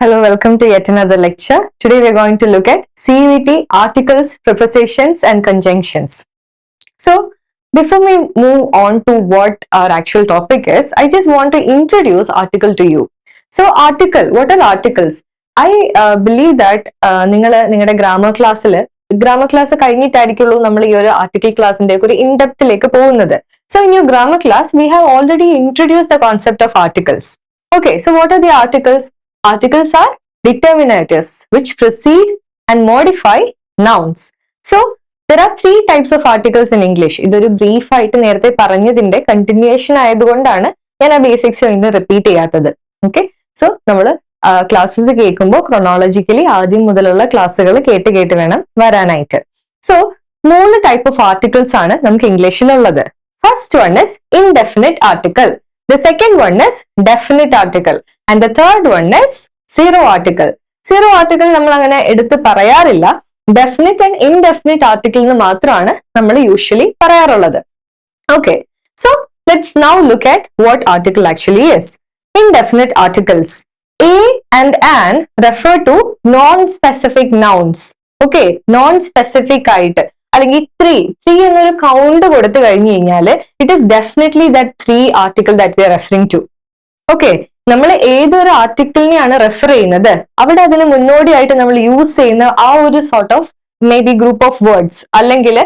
Hello, welcome to yet another lecture. Today we are going to look at CVT articles, prepositions and conjunctions. So, before we move on to what our actual topic is, I just want to introduce article to you. So, article, what are articles? I believe that നിങ്ങളുടെ grammar class കഴിഞ്ഞിട്ടായിരിക്കുള്ളൂ നമ്മൾ ഈ ഒരു article ക്ലാസിന്റെ ഒരു ഇൻഡെപ്തിലേക്ക് പോകുന്നത്. So, in your grammar class, we have already introduced the concept of articles. Okay, so what are the articles? Articles are determinatives which precede and modify nouns. So, there are three types of articles in English. ഇതൊരു brief ആയിട്ട് നേരത്തെ പറഞ്ഞതിന്റെ continuation ആയതുകൊണ്ടാണ് ഞാൻ ആ basics വീണ്ടും repeat ചെയ്യാത്തത്. Okay, so നമ്മൾ ക്ലാസ്സസ് കേൾക്കുമ്പോൾ ക്രൊണോളജിക്കലി ആദ്യം മുതലുള്ള ക്ലാസ്സുകൾ കേട്ട് വേണം വരാനായിട്ട്. സോ 3 ടൈപ്പ് ഓഫ് ആർട്ടിക്കിൾസ് ആണ് നമുക്ക് ഇംഗ്ലീഷിലുള്ളത്. First one is indefinite article, the second one is definite article and the third one is zero article. Zero article നമ്മൾ അങ്ങനെ എടുത്ത് പറയാറില്ല. Definite and indefinite article എന്ന് മാത്രമാണ് നമ്മൾ യൂഷ്വലി പറയാറുള്ളത്. Okay, so let's now look at what article actually is. Indefinite articles. A and an refer to non-specific nouns. Okay, non-specific ആയിട്ട് അല്ലെങ്കിൽ ത്രീ എന്നൊരു കൗണ്ട് കൊടുത്തു കഴിഞ്ഞു കഴിഞ്ഞാൽ it is definitely that 3 article that we are referring to. Okay, നമ്മൾ ഏതൊരു ആർട്ടിക്കിളിനെയാണ് refer ചെയ്യുന്നത് അവിടെ അതിന് മുന്നോടിയായിട്ട് നമ്മൾ യൂസ് ചെയ്യുന്ന ആ ഒരു sort of may be group of words അല്ലെങ്കിൽ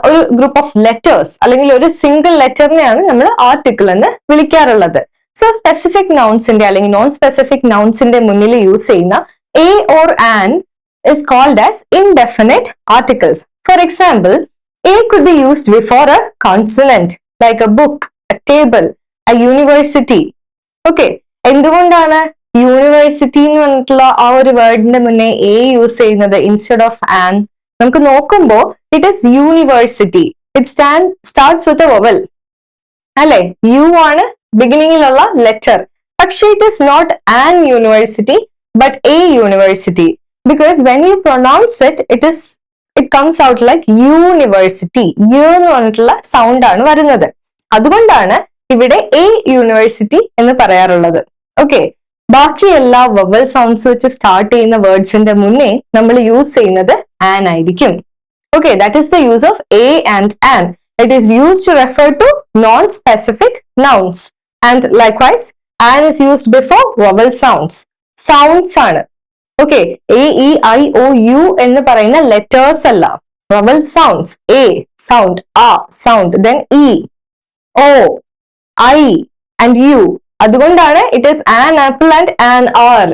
ഒരു ഗ്രൂപ്പ് ഓഫ് ലെറ്റേഴ്സ് അല്ലെങ്കിൽ ഒരു സിംഗിൾ ലെറ്ററിനെയാണ് നമ്മൾ ആർട്ടിക്കിൾ എന്ന് വിളിക്കാറുള്ളത്. സോ സ്പെസിഫിക് നൗൺസിന്റെ അല്ലെങ്കിൽ നോൺ സ്പെസിഫിക് നൗൺസിന്റെ മുന്നിൽ യൂസ് ചെയ്യുന്ന A or an is called as indefinite articles. For example, A could be used before a consonant like a book, a table, a university. Okay, എന്തുകൊണ്ടാണ് university എന്ന് പറഞ്ഞിട്ടുള്ള ആ ഒരു വേർഡിന്റെ മുന്നേ എ യൂസ് ചെയ്യുന്നത് ഇൻസ്റ്റെഡ് ഓഫ് ആൻ? നമുക്ക് നോക്കുമ്പോൾ it is university. It starts with a vowel അല്ലെ, യു ആണ് ബിഗിനിങ്ങിലുള്ള ലെറ്റർ. പക്ഷെ it is not an university but a university. Because when you pronounce it, it comes out like university. U എന്ന് പറഞ്ഞിട്ടുള്ള sound ആണ് വരുന്നത്. അതുകൊണ്ടാണ് ഇവിടെ എ യൂണിവേഴ്സിറ്റി എന്ന് പറയാറുള്ളത്. ഓക്കെ, ബാക്കി എല്ലാ വവൽ സൗണ്ട്സ് വെച്ച് സ്റ്റാർട്ട് ചെയ്യുന്ന വേർഡ്സിന്റെ മുന്നേ നമ്മൾ യൂസ് ചെയ്യുന്നത് ആൻ ആയിരിക്കും. Okay, that is the use of a and an. It is used to refer to non specific nouns and likewise an is used before vowel sounds ആണ്. Okay, A E I O U എന്ന് പറയുന്ന letters അല്ല, vowel sounds. A sound, ആ sound, then E, O, I and U. അതുകൊണ്ടാണ് it is an apple and an hour.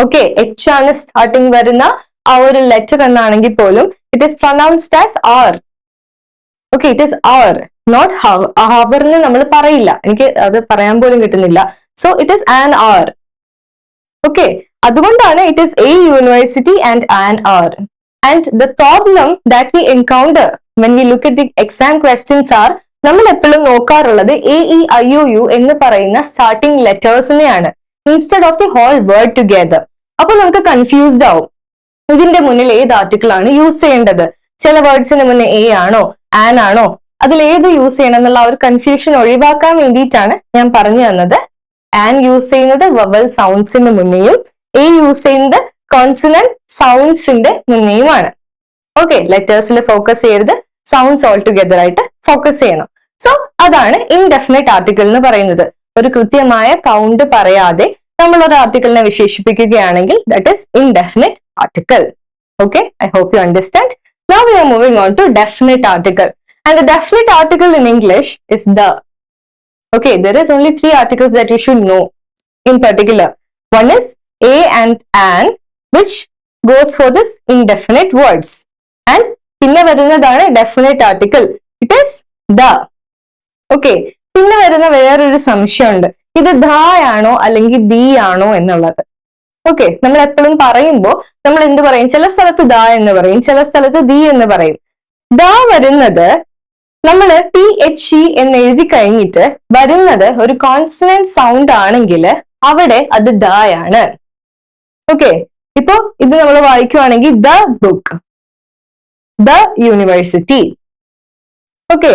Okay, H ആണ് starting വരുന്ന ആ ഒരു ലെറ്റർ എന്നാണെങ്കിൽ പോലും it is pronounced as our. Okay, it is our, not hour എന്ന് നമ്മൾ പറയില്ല. എനിക്ക് അത് പറയാൻ പോലും കിട്ടുന്നില്ല. So it is an hour. Okay, അതുകൊണ്ടാണ് it is a university and an hour. And the problem that we encounter when we look at the exam questions are, നമ്മൾ എപ്പോഴും നോക്കാറുള്ളത് A E I O U എന്ന് പറയുന്ന starting ലെറ്റേഴ്സിനെയാണ് instead of the whole word together. അപ്പൊ നമുക്ക് confused ആവും ഇതിന്റെ മുന്നിൽ ഏത് ആർട്ടിക്കിൾ ആണ് യൂസ് ചെയ്യേണ്ടത്. ചില വേർഡ്സിന് മുന്നേ എ ആണോ ആൻ ആണോ, അതിൽ ഏത് യൂസ് ചെയ്യണം എന്നുള്ള ഒരു കൺഫ്യൂഷൻ ഒഴിവാക്കാൻ വേണ്ടിയിട്ടാണ് ഞാൻ പറഞ്ഞു തന്നത്. ആൻ യൂസ് ചെയ്യുന്നത് വവൽ സൗണ്ട്സിന്റെ മുന്നേയും എ യൂസ് ചെയ്യുന്നത് കോൺസണന്റ് സൗണ്ട്സിന്റെ മുന്നേയുമാണ്. ഓക്കെ, ലെറ്റേഴ്സിൽ ഫോക്കസ് ചെയ്യരുത്, സൗണ്ട്സ് ഓൾ ടുഗെദർ ആയിട്ട് ഫോക്കസ് ചെയ്യണം. സോ അതാണ് ഇൻഡെഫിനിറ്റ് ആർട്ടിക്കിൾ എന്ന് പറയുന്നത്. ഒരു കൃത്യമായ കൗണ്ട് പറയാതെ നമ്മൾ ഒരു ആർട്ടിക്കിളിനെ വിശേഷിപ്പിക്കുകയാണെങ്കിൽ that is indefinite article. Okay, I hope you understand. Now we are moving on to definite article. And the definite article in English is the. Okay, there is only 3 articles that you should know in particular. One is a and an, which goes for this indefinite words. And pinne varunnathana definite article. It is the. Okay, pinne varuna veroru samshayundu. Idu the ആണോ അല്ലെങ്കിൽ the ആണോ എന്നുള്ളത്. Okay, നമ്മൾ എപ്പോഴും പറയുമ്പോൾ നമ്മൾ എന്ത് പറയും? ചില സ്ഥലത്ത് ദ എന്ന് പറയും, ചില സ്ഥലത്ത് the എന്ന് പറയും. ദ വരുന്നത് നമ്മൾ ടി എച്ച് ഇ എന്ന് എഴുതി കഴിഞ്ഞിട്ട് വരുന്നത് ഒരു കോൺസണന്റ് സൗണ്ട് ആണെങ്കിൽ അവിടെ അത് ദ ആണ്. ഓക്കെ, ഇപ്പോ ഇത് നമ്മൾ വായിക്കുവാണെങ്കിൽ the book, the university. Okay,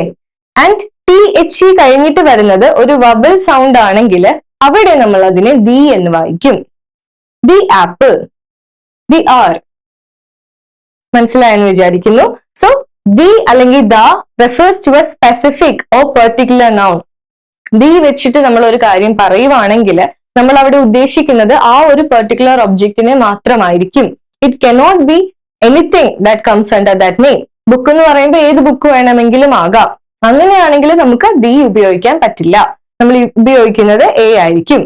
and T H E കഴിഞ്ഞിട്ട് വരുന്നത് ഒരു വവൽ സൗണ്ട് ആണെങ്കിൽ അവിടെ നമ്മൾ അതിനെ ദി എന്ന് വായിക്കും. the apple, the are. മനസ്സിലായെന്ന് വിചാരിക്കുന്നു. സോ the അല്ലെങ്കിൽ the refers to a specific or particular noun. the വെച്ചിട്ട് നമ്മൾ ഒരു കാര്യം പറയുവാണെങ്കിൽ നമ്മൾ അവിടെ ഉദ്ദേശിക്കുന്നത് ആ ഒരു പെർട്ടിക്കുലർ ഒബ്ജക്റ്റിനെ മാത്രമായിരിക്കും. It cannot be anything that comes under that name. Book എന്ന് പറയുമ്പോൾ ഏത് ബുക്ക് വേണമെങ്കിലും ആകാം. അങ്ങനെയാണെങ്കിൽ നമുക്ക് the ഉപയോഗിക്കാൻ പറ്റില്ല. നമ്മൾ ഉപയോഗിക്കുന്നത് a ആയിരിക്കും.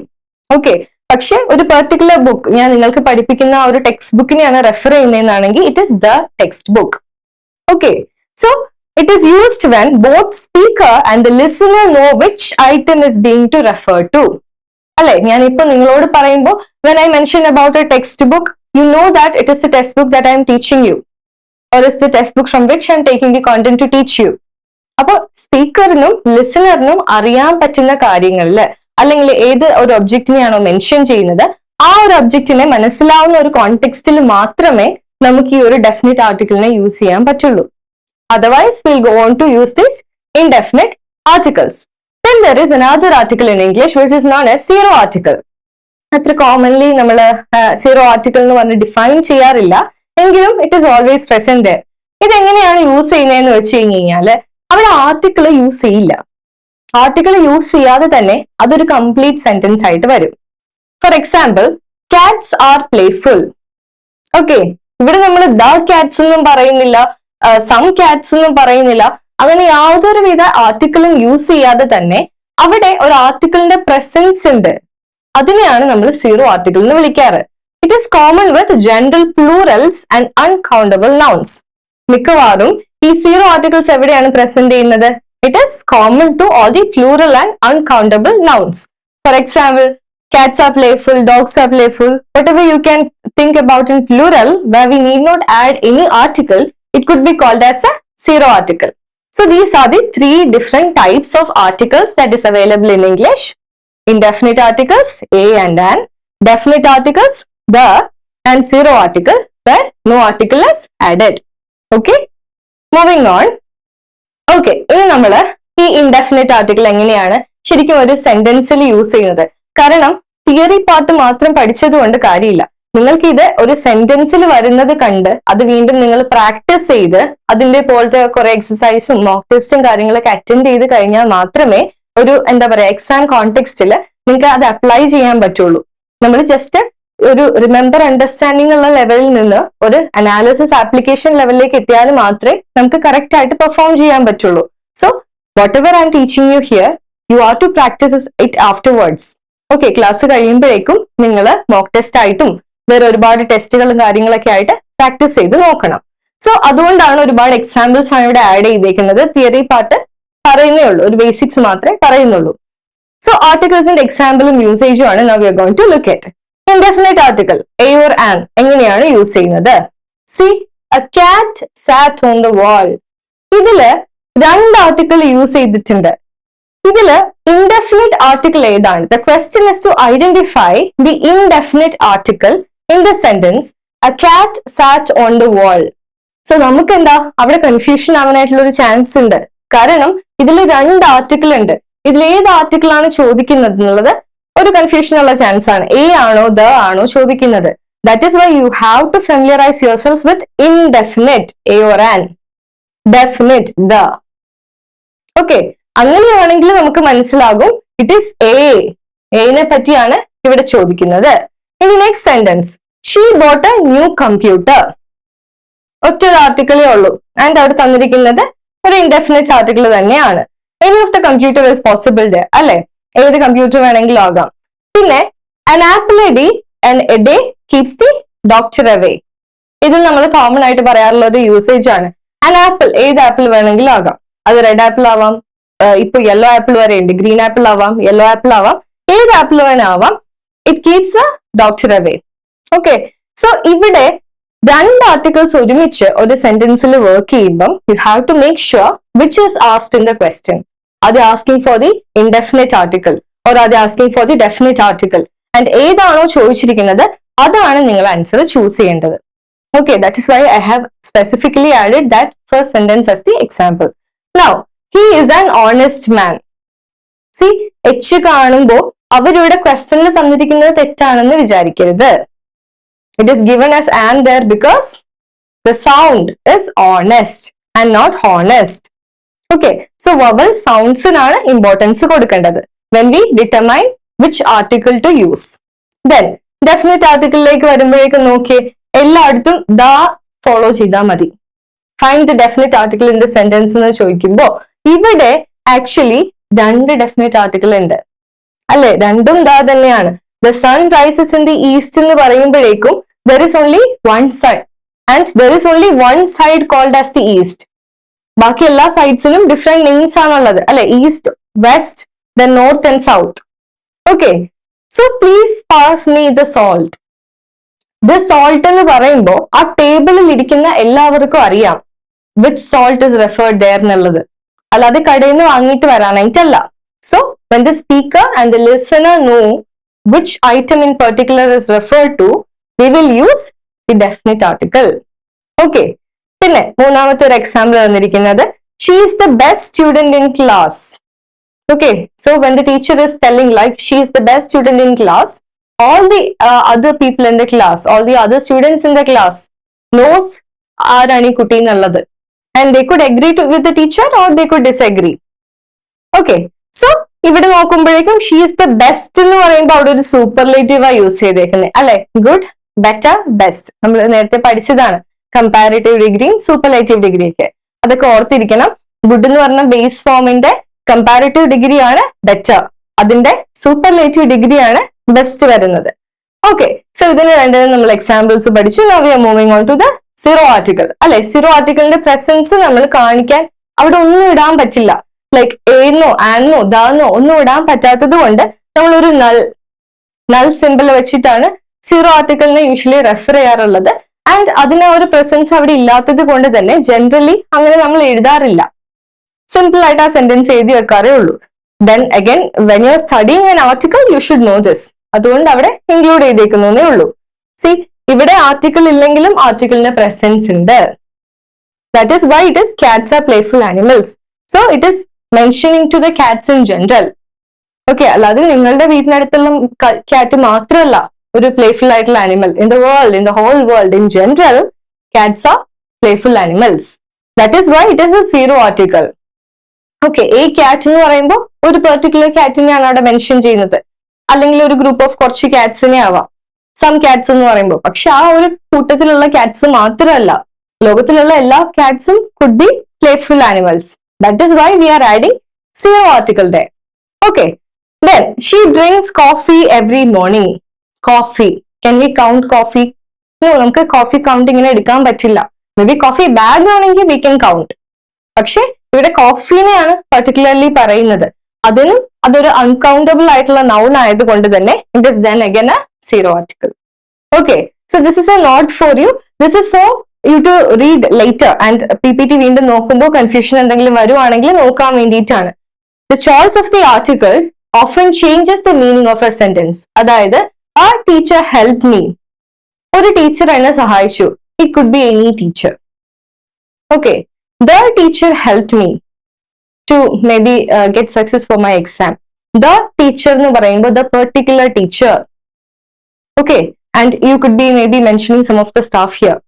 ഓക്കെ, പക്ഷെ ഒരു പെർട്ടിക്കുലർ ബുക്ക് ഞാൻ നിങ്ങൾക്ക് പഠിപ്പിക്കുന്ന ആ ഒരു ടെക്സ്റ്റ് ബുക്കിനെയാണ് റെഫർ ചെയ്യുന്നതെന്നാണെങ്കിൽ it is the textbook. Okay, so it is used when both speaker and the listener know which item is being to refer to. അല്ലെ, ഞാൻ ഇപ്പൊ നിങ്ങളോട് പറയുമ്പോൾ when I mention about a textbook, you know that it is the textbook that I am teaching you, or is the textbook from which I am taking the content to teach you. അപ്പൊ സ്പീക്കറിനും ലിസണറിനും അറിയാൻ പറ്റുന്ന കാര്യങ്ങളിൽ അല്ലെങ്കിൽ ഏത് ഒരു ഒബ്ജക്റ്റിനെയാണോ mention ചെയ്യുന്നത് ആ ഒരു ഒബ്ജക്റ്റിനെ മനസ്സിലാവുന്ന ഒരു കോണ്ടെക്സ്റ്റിൽ മാത്രമേ നമുക്ക് ഈ ഒരു ഡെഫിനിറ്റ് ആർട്ടിക്കിളിനെ യൂസ് ചെയ്യാൻ പറ്റുള്ളൂ. Otherwise, we'll go on to use these indefinite articles. Then there is another article in English which is known as zero article. അത്ര കോമൺലി നമ്മൾ സീറോ ആർട്ടിക്കിൾ എന്ന് പറഞ്ഞ് ഡിഫൈൻ ചെയ്യാറില്ല, എങ്കിലും ഇറ്റ് ഈസ് ഓൾവേസ് പ്രസന്റ്. ഇതെങ്ങനെയാണ് use ചെയ്യുന്നതെന്ന് വെച്ച് കഴിഞ്ഞാൽ അവിടെ ആർട്ടിക്കിൾ യൂസ് ചെയ്യില്ല. ആർട്ടിക്കിൾ യൂസ് ചെയ്യാതെ തന്നെ അതൊരു കംപ്ലീറ്റ് സെന്റൻസ് ആയിട്ട് വരും. For example, cats are playful. Okay, ഇവിടെ നമ്മൾ ദ കാറ്റ്സ് എന്നും പറയുന്നില്ല, സം കാറ്റ്സ് എന്നും പറയുന്നില്ല. അങ്ങനെ യാതൊരുവിധ ആർട്ടിക്കിളും യൂസ് ചെയ്യാതെ തന്നെ അവിടെ ഒരു ആർട്ടിക്കിളിന്റെ പ്രസൻസ് ഉണ്ട്. അതിനെയാണ് നമ്മൾ സീറോ ആർട്ടിക്കിൾ എന്ന് വിളിക്കാറ്. It is common with general plurals and uncountable nouns. മിക്കവാറും ഈ സീറോ ആർട്ടിക്കിൾസ് എവിടെയാണ് പ്രസന്റ് ചെയ്യുന്നത്? It is common to all the plural and uncountable nouns. For example, cats are playful, dogs are playful. Whatever you can think about in plural where we need not add any article, it could be called as a zero article. So these are the three different types of articles that is available in English. Indefinite articles, a and an. Definite articles, the, and zero article where no article is added. Okay, moving on. Okay, ഇനി നമ്മള് ഈ indefinite article എങ്ങനെയാണ് ശരിക്കും ഒരു സെന്റൻസിൽ use ചെയ്യുന്നത്? കാരണം theory part മാത്രം പഠിച്ചതുകൊണ്ട് കാര്യമില്ല. നിങ്ങൾക്ക് ഇത് ഒരു സെന്റൻസിൽ വരുന്നത് കണ്ട് അത് വീണ്ടും നിങ്ങൾ പ്രാക്ടീസ് ചെയ്ത് അതിന്റെ പോലത്തെ കുറെ എക്സസൈസും മോക്ക് ടെസ്റ്റും കാര്യങ്ങളൊക്കെ അറ്റൻഡ് ചെയ്ത് കഴിഞ്ഞാൽ മാത്രമേ ഒരു എന്താ പറയാ എക്സാം കോണ്ടെക്സ്റ്റിൽ നിങ്ങൾക്ക് അത് അപ്ലൈ ചെയ്യാൻ പറ്റുള്ളൂ. നമ്മൾ ജസ്റ്റ് ഒരു റിമെമ്പർ അണ്ടർസ്റ്റാൻഡിംഗ് ഉള്ള ലെവലിൽ നിന്ന് ഒരു അനാലിസിസ് ആപ്ലിക്കേഷൻ ലെവലിലേക്ക് എത്തിയാൽ മാത്രമേ നമുക്ക് കറക്റ്റ് ആയിട്ട് പെർഫോം ചെയ്യാൻ പറ്റുള്ളൂ. So whatever I am teaching you here, you are to practise it afterwards. Okay, class കഴിയുമ്പോഴേക്കും നിങ്ങൾ മോക്ക് ടെസ്റ്റ് ആയിട്ടും വേറെ ഒരുപാട് ടെസ്റ്റുകളും കാര്യങ്ങളൊക്കെ ആയിട്ട് പ്രാക്ടീസ് ചെയ്ത് നോക്കണം. സോ അതുകൊണ്ടാണ് ഒരുപാട് എക്സാമ്പിൾസ് ആണ് ഇവിടെ ആഡ് ചെയ്തേക്കുന്നത്. തിയറി പാർട്ട് പറയുന്നേ ഉള്ളൂ, ഒരു ബേസിക്സ് മാത്രമേ പറയുന്നുള്ളൂ. സോ ആർട്ടിക്കിൾസിന്റെ എക്സാമ്പിളും യൂസേജും ആണ് now we are going to look at. Indefinite article a or an എങ്ങനെയാണ് യൂസ് ചെയ്യുന്നത്? See, a cat sat on the വാൾ. ഇതില് രണ്ട് ആർട്ടിക്കിൾ യൂസ് ചെയ്തിട്ടുണ്ട്. ഇതില് ഇൻഡെഫിനിറ്റ് ആർട്ടിക്കിൾ ഏതാണ്? The question is to identify the indefinite article in the sentence a cat sat on the wall. So നമുക്ക് എന്താ അവിടെ കൺഫ്യൂഷൻ ആവാനായിട്ടുള്ള ഒരു ചാൻസ് ഉണ്ട്. കാരണം ഇതിൽ രണ്ട് ആർട്ടിക്കിൾ ഉണ്ട്. ഇതിൽ ഏത് ആർട്ടിക്കിൾ ആണ് ചോദിക്കുന്നത് എന്നുള്ളത് ഒരു കൺഫ്യൂഷൻ ഉള്ള ചാൻസ് ആണ്. എ ആണോ ദ ആണോ ചോദിക്കുന്നത്? That is why you have to familiarise yourself with indefinite a or an, definite the. Okay, അങ്ങനെയാണെങ്കിൽ നമുക്ക് മനസ്സിലാകും ഇറ്റ് ഈസ് എനെ പറ്റിയാണ് ഇവിടെ ചോദിക്കുന്നത്. In the next sentence, she bought a new computer. ഒറ്റ ഒരു ആർട്ടിക്കിളേ ഉള്ളൂ ആൻഡ് അവിടെ തന്നിരിക്കുന്നത് ഒരു ഇൻഡെഫിനിറ്റ് ആർട്ടിക്കിൾ തന്നെയാണ്. Any of the computer is possible ഡേ, അല്ലെ? ഏത് കമ്പ്യൂട്ടർ വേണമെങ്കിലും ആകാം. പിന്നെ an apple a day and a day keeps the doctor away. ഇത് നമ്മൾ കോമൺ ആയിട്ട് പറയാറുള്ള ഒരു യൂസേജ് ആണ്. an apple ഏത് ആപ്പിൾ വേണമെങ്കിലും ആകാം. അത് റെഡ് ആപ്പിൾ ആവാം, ഇപ്പൊ യെല്ലോ ആപ്പിൾ വരെ ഉണ്ട്, ഗ്രീൻ ആപ്പിൾ ആവാം, യെല്ലോ ആപ്പിൾ ആവാം, ഏത് ആപ്പിൾ വേണേ ആവാം. It keeps a doctor away. Okay, so ഇവിടെ രണ്ട് ആർട്ടിക്കിൾസ് ഒരുമിച്ച് ഒരു സെന്റൻസിൽ വർക്ക് ചെയ്യുമ്പം you have to make sure which is asked in the question. Are they asking for the indefinite article or are they asking for the definite article? And ഏതാണോ ചോദിച്ചിരിക്കുന്നത് അതാണ് നിങ്ങൾ ആൻസർ ചൂസ് ചെയ്യേണ്ടത്. Okay, that is why I have specifically added that first sentence as the example. Now, he is an honest man. See, H കാണുമ്പോൾ അവരിവിടെ ക്വസ്റ്റനിൽ തന്നിരിക്കുന്നത് തെറ്റാണെന്ന് വിചാരിക്കരുത്. It is given as and there because the sound is honest and not honest. Okay, so vowel sounds നാണ് importance കൊടുക്കേണ്ടത് when we determine which article to use. Then definite article ലേക്ക് വരുമ്പോഴേക്കും നോക്കിയേ, എല്ലായിടത്തും ദാ ഫോളോ ചെയ്താൽ മതി. Find the definite article in the sentence എന്ന് ചോദിക്കുമ്പോൾ ഇവിടെ ആക്ച്വലി രണ്ട് ഡെഫിനറ്റ് ആർട്ടിക്കിൾ ഉണ്ട് അല്ലെ, രണ്ടും ദാ തന്നെയാണ്. The sun rises in the east എന്ന് പറയുമ്പോഴേക്കും there is only one side and there is only one side called as the east. ബാക്കി എല്ലാ സൈഡ്സിനും ഡിഫറെന്റ് നെയിംസ് ആണുള്ളത് അല്ലെ, east, west, then north and south. Okay, so please pass me the salt. The salt എന്ന് പറയുമ്പോൾ ആ ടേബിളിൽ ഇരിക്കുന്ന എല്ലാവർക്കും അറിയാം which salt is referred there എന്നുള്ളത്, അല്ലാതെ കടയിൽ നിന്ന് വാങ്ങിയിട്ട് വരാനായിട്ടല്ല. So when the speaker and the listener know which item in particular is referred to, we will use the definite article. Okay, പിന്നെ മൂന്നാമത്തെ ഒരു എക്സാമ്പിൾ തന്നിരിക്കുന്നത് she is the best student in class. Okay, so when the teacher is telling like she is the best student in class, all the other people in the class, all the other students in the class knows ആരാണ് ഈ കുട്ടി എന്നുള്ളത്, and they could agree with the teacher or they could disagree. Okay, so ഇവിടെ നോക്കുമ്പോഴേക്കും she is the best എന്ന് പറയുമ്പോൾ അവിടെ ഒരു സൂപ്പർലേറ്റീവാ use ചെയ്തേക്കുന്നത് അല്ലെ. ഗുഡ്, ബെറ്റർ, ബെസ്റ്റ് നമ്മൾ നേരത്തെ പഠിച്ചതാണ്, കമ്പാരിറ്റീവ് ഡിഗ്രിയും സൂപ്പർലേറ്റീവ് ഡിഗ്രിയൊക്കെ. അതൊക്കെ ഓർത്തിരിക്കണം. ഗുഡ് എന്ന് പറഞ്ഞ ബേസ് ഫോമിന്റെ കമ്പാരിറ്റീവ് ഡിഗ്രിയാണ് ബെറ്റർ, അതിന്റെ സൂപ്പർലേറ്റീവ് ഡിഗ്രിയാണ് ബെസ്റ്റ് വരുന്നത്. ഓക്കെ, സോ ഇതിന് രണ്ടിനും നമ്മൾ എക്സാമ്പിൾസ് പഠിച്ചു. Now we are moving on to the zero article അല്ലെ. സീറോ ആർട്ടിക്കിളിന്റെ പ്രസൻസ് നമ്മൾ കാണിക്കാൻ അവിടെ ഒന്നും ഇടാൻ പറ്റില്ല. ലൈക്ക് ഏന്നോ ആന്നോ ദാന്നോ ഒന്നും ഇടാൻ പറ്റാത്തത് കൊണ്ട് നമ്മളൊരു നൾ സിമ്പിൾ വെച്ചിട്ടാണ് സീറോ ആർട്ടിക്കിളിനെ യൂഷ്വലി റെഫർ ചെയ്യാറുള്ളത്. ആൻഡ് അതിന് ഒരു പ്രസൻസ് അവിടെ ഇല്ലാത്തത് കൊണ്ട് തന്നെ ജനറലി അങ്ങനെ നമ്മൾ എഴുതാറില്ല. സിമ്പിൾ ആയിട്ട് ആ സെന്റൻസ് എഴുതി വെക്കാറേ ഉള്ളൂ. Then again when you are studying an article you should know this. അതുകൊണ്ട് അവിടെ ഇൻക്ലൂഡ് ചെയ്തേക്കുന്നേ ഉള്ളൂ. സി, ഇവിടെ ആർട്ടിക്കിൾ ഇല്ലെങ്കിലും ആർട്ടിക്കിളിന്റെ പ്രസൻസ് ഉണ്ട്. That is why it is cats are playful animals. So it is mentioning to the cats in general. Okay, അല്ലാതെ നിങ്ങളുടെ വീട്ടിനടുത്തുള്ള കാറ്റ് മാത്രമല്ല ഒരു പ്ലേഫുൾ ആയിട്ടുള്ള animal. In the world, in the whole world, in general cats are playful animals. That is why it is A zero article. Okay, ഈ കാറ്റ് എന്ന് പറയുമ്പോൾ ഒരു പെർട്ടിക്കുലർ കാറ്റിനെയാണ് അവിടെ മെൻഷൻ ചെയ്യുന്നത്, അല്ലെങ്കിൽ ഒരു ഗ്രൂപ്പ് ഓഫ് കുറച്ച് കാറ്റ്സിനെ ആവാം സം കാറ്റ്സ് എന്ന് പറയുമ്പോൾ. പക്ഷെ ആ ഒരു കൂട്ടത്തിലുള്ള കാറ്റ്സ് മാത്രമല്ല, ലോകത്തിലുള്ള എല്ലാ കാറ്റ്സും could be playful animals. That is why we are adding zero article there. Okay, then she drinks coffee every morning. Coffee, can we count coffee? No, നമുക്ക് കോഫി കൗണ്ട് ഇങ്ങനെ എടുക്കാൻ പറ്റില്ല. മേ ബി കോഫി ബാഗ് ആണെങ്കിൽ we can count. പക്ഷെ ഇവിടെ കോഫീനെയാണ് particularly പറയുന്നത്. അതിനും അതൊരു അൺകൗണ്ടബിൾ ആയിട്ടുള്ള നൗൺ ആയതുകൊണ്ട് തന്നെ it is then again a zero article. Okay, so this is a note for you. This is for you to read later and PPT വീണ്ടും നോക്കുമ്പോൾ കൺഫ്യൂഷൻ എന്തെങ്കിലും വരുവാണെങ്കിൽ നോക്കാൻ വേണ്ടിയിട്ടാണ്. The choice of the article often changes the meaning of a sentence. അതായത് ആ teacher help me, ഒരു teacher എന്നെ സഹായിച്ചു. It could be any teacher. Okay, the teacher helped me to maybe get success for my exam. The teacher എന്ന് പറയുമ്പോൾ the particular teacher. Okay, and you could be maybe mentioning some of the staff here.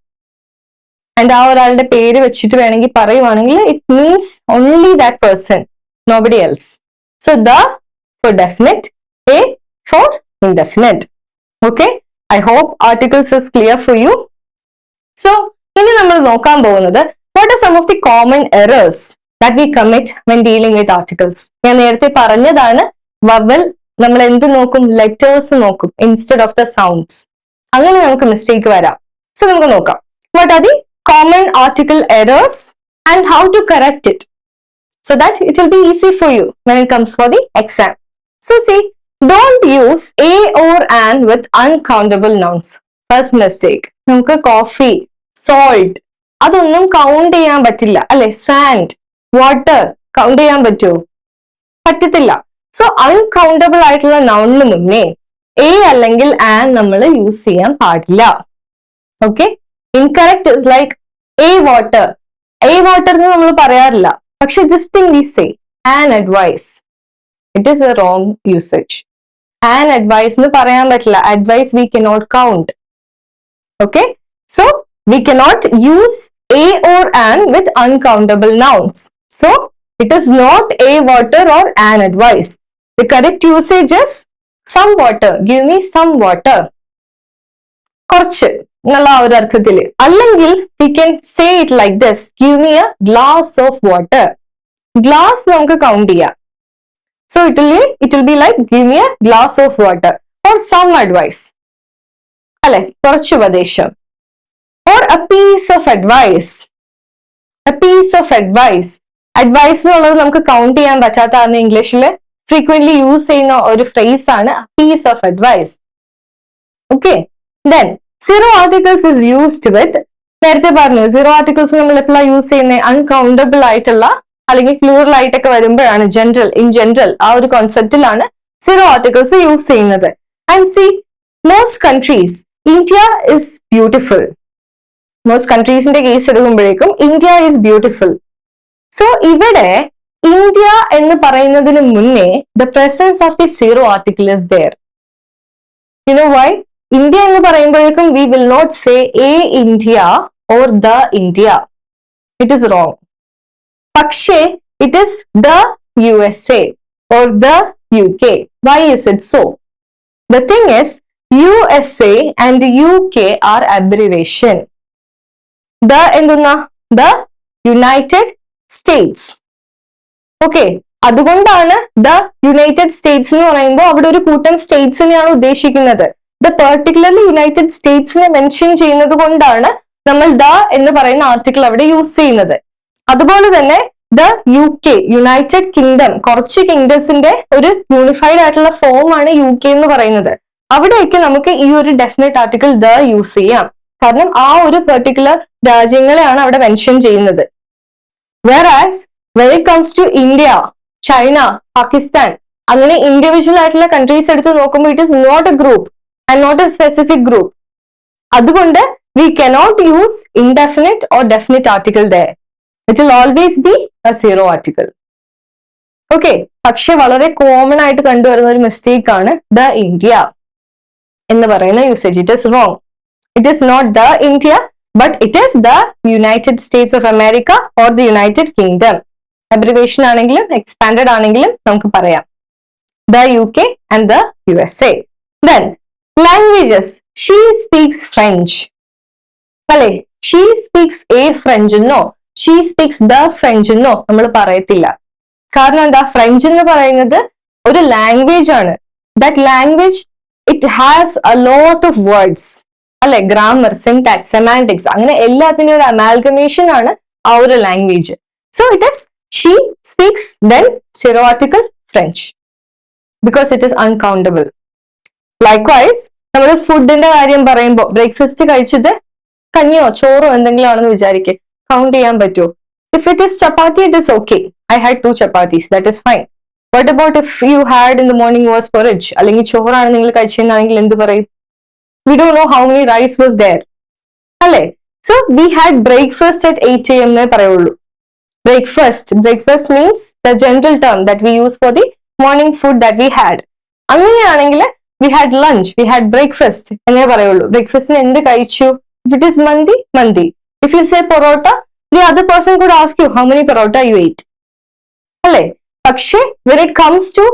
And ആ ഒരാളുടെ പേര് വെച്ചിട്ട് വേണമെങ്കിൽ പറയുവാണെങ്കിൽ it means only that person, nobody else. So the for definite, A for indefinite. Okay, I hope articles is clear for you. So ഇനി നമ്മൾ നോക്കാൻ പോകുന്നത് what are some of the common errors that we commit when dealing with articles. ഞാൻ നേരത്തെ പറഞ്ഞതാണ് vowel നമ്മൾ എന്ത് നോക്കും, ലെറ്റേഴ്സ് നോക്കും instead of the sounds. അങ്ങനെ നമുക്ക് മിസ്റ്റേക്ക് വരാം. സോ നമുക്ക് നോക്കാം what are the common article errors and how to correct it so that it will be easy for you when it comes for the exam. So see, don't use a or an with uncountable nouns. First mistake, നമുക്ക് coffee, salt അതൊന്നും count ചെയ്യാൻ പറ്റില്ല അല്ലെ. Sand, water count ചെയ്യാൻ പറ്റുമോ? പറ്റത്തില്ല. So uncountable ആയിട്ടുള്ള നൗണിന് മുന്നേ എ അല്ലെങ്കിൽ ആൻ നമ്മൾ യൂസ് ചെയ്യാൻ പാടില്ല. Okay, incorrect is like a water. A water എന്ന് നമ്മൾ പറയാറില്ല, പക്ഷെ this thing we say an advice. It is a wrong usage. An advice എന്ന് പറയാൻ പറ്റില്ല. Advice we cannot count. Okay, so we cannot use a or an with uncountable nouns. So it is not a water or an advice. The correct usage is some water. Give me some water. കുറച്ച് എന്നുള്ള ആ ഒരു അർത്ഥത്തില്. അല്ലെങ്കിൽ we can say it like this. Give me a glass of water. Glass നമുക്ക് count ചെയ്യാം. So it will be like give me a glass of water or some advice. അല്ലെ, കുറച്ച് ഉപദേശം. Or a piece of advice. A piece of advice. Advice എന്നുള്ളത് നമുക്ക് count ചെയ്യാൻ പറ്റാത്തതാണ് ഇംഗ്ലീഷിൽ ഫ്രീക്വന്റ്ലി യൂസ് ചെയ്യുന്ന ഒരു ഫ്രേസ് ആണ് piece of advice. Okay. Then zero articles is used with, നേരത്തെ പറഞ്ഞു zero articles നമ്മൾ എപ്പോഴാണ് യൂസ് ചെയ്യുന്നത്? അൺകൗണ്ടബിൾ ആയിട്ടുള്ള അല്ലെങ്കിൽ പ്ലൂറൽ ആയിട്ടൊക്കെ വരുമ്പോഴാണ്. ഇൻ ജനറൽ ആ ഒരു കോൺസെപ്റ്റിലാണ് zero articles യൂസ് ചെയ്യുന്നത്. And see most countries India is beautiful. Most കൺട്രീസിന്റെ കേസ് എടുക്കുമ്പോഴേക്കും ഇന്ത്യ ഈസ് ബ്യൂട്ടിഫുൾ. സോ ഇവിടെ ഇന്ത്യ എന്ന് പറയുന്നതിന് മുന്നേ the presence of the zero article is there. You know why? India എന്ന് പറയുമ്പോഴേക്കും we will not say a India or the India. It is wrong. പക്ഷേ it is the USA or the UK. Why is it so? The thing is, USA and UK are abbreviation. The എന്തുന്ന? The United States. Okay. അതുകൊണ്ടാണ് the United States എന്ന് പറയുമ്പോൾ അവിടെ ഒരു കൂട്ടം സ്റ്റേറ്റ്സിനെയാണ് ഉദ്ദേശിക്കുന്നത്. The particularly United സ്റ്റേറ്റ്സിനെ mention ചെയ്യുന്നത് കൊണ്ടാണ് നമ്മൾ ദ എന്ന് പറയുന്ന ആർട്ടിക്കിൾ അവിടെ യൂസ് ചെയ്യുന്നത്. അതുപോലെ തന്നെ ദ UK, യുണൈറ്റഡ് കിങ്ഡം, കുറച്ച് കിങ്ഡംസിന്റെ ഒരു യൂണിഫൈഡ് ആയിട്ടുള്ള ഫോം ആണ് UK എന്ന് പറയുന്നത്. അവിടെയൊക്കെ നമുക്ക് ഈ ഒരു ഡെഫിനറ്റ് ആർട്ടിക്കിൾ ദ യൂസ് ചെയ്യാം. കാരണം ആ ഒരു പെർട്ടിക്കുലർ രാജ്യങ്ങളെയാണ് അവിടെ മെൻഷൻ ചെയ്യുന്നത്. Whereas when it comes to India, China, Pakistan, അങ്ങനെ ഇൻഡിവിജ്വൽ ആയിട്ടുള്ള കൺട്രീസ് എടുത്ത് നോക്കുമ്പോൾ it is not a group and not a specific group. അതുകൊണ്ട് we cannot use indefinite or definite article there. It will always be a zero article. Okay. പക്ഷെ വളരെ common ആയിട്ട് കണ്ടുവരുന്ന ഒരു മിസ്റ്റേക്ക് ആണ് ദ ഇന്ത്യ എന്ന് പറയുന്ന usage. It is wrong. It is not the India, but it is the United States of America or the United Kingdom. Abbreviation ആണെങ്കിലും expanded ആണെങ്കിലും നമുക്ക് പറയാം the UK and the USA. Then languages. She speaks French. അല്ലെ, she speaks a French എന്നോ she speaks the French എന്നോ നമ്മൾ പറയത്തില്ല. കാരണം എന്താ? ഫ്രഞ്ച് എന്ന് പറയുന്നത് ഒരു ലാംഗ്വേജ് ആണ്. That language it has a lot of words. അല്ലെ, ഗ്രാമർ, സിൻടാക്സ്, സെമാൻറ്റിക്സ്, അങ്ങനെ എല്ലാത്തിനും ഒരു അമാൽഗമേഷൻ ആണ് ആ ഒരു language. So it is she speaks then zero article French because it is uncountable. Likewise നമ്മൾ ഫുഡിന്റെ കാര്യം പറയുമ്പോൾ ബ്രേക്ക്ഫാസ്റ്റ് കഴിച്ചത് കഞ്ഞിയോ ചോറോ എന്തെങ്കിലും ആണെന്ന് വിചാരിക്കുക, കൗണ്ട് ചെയ്യാൻ പറ്റുമോ? If it is chapati it is okay. I had 2 chapatis, that is fine. What about if you had in the morning was porridge, അല്ലെങ്കിൽ ചോറാണ് നിങ്ങൾ കഴിച്ചതെന്നാണെങ്കിൽ എന്ത് പറയും? We don't know how many rice was there. അല്ലേ? So we had breakfast at 8 AM എന്നേ പറയുള്ളൂ. Breakfast means the general term that we use for the morning food that we had. അങ്ങനെയാണെങ്കിൽ we had lunch, we had breakfast എന്നേ പറയുള്ളൂ. ബ്രേക്ക്ഫാസ്റ്റിന് എന്ത് കഴിച്ചു? If it is mandi. If you say parota, the other person could ask you how many parota you ate. അല്ലേ? പക്ഷേ when it comes to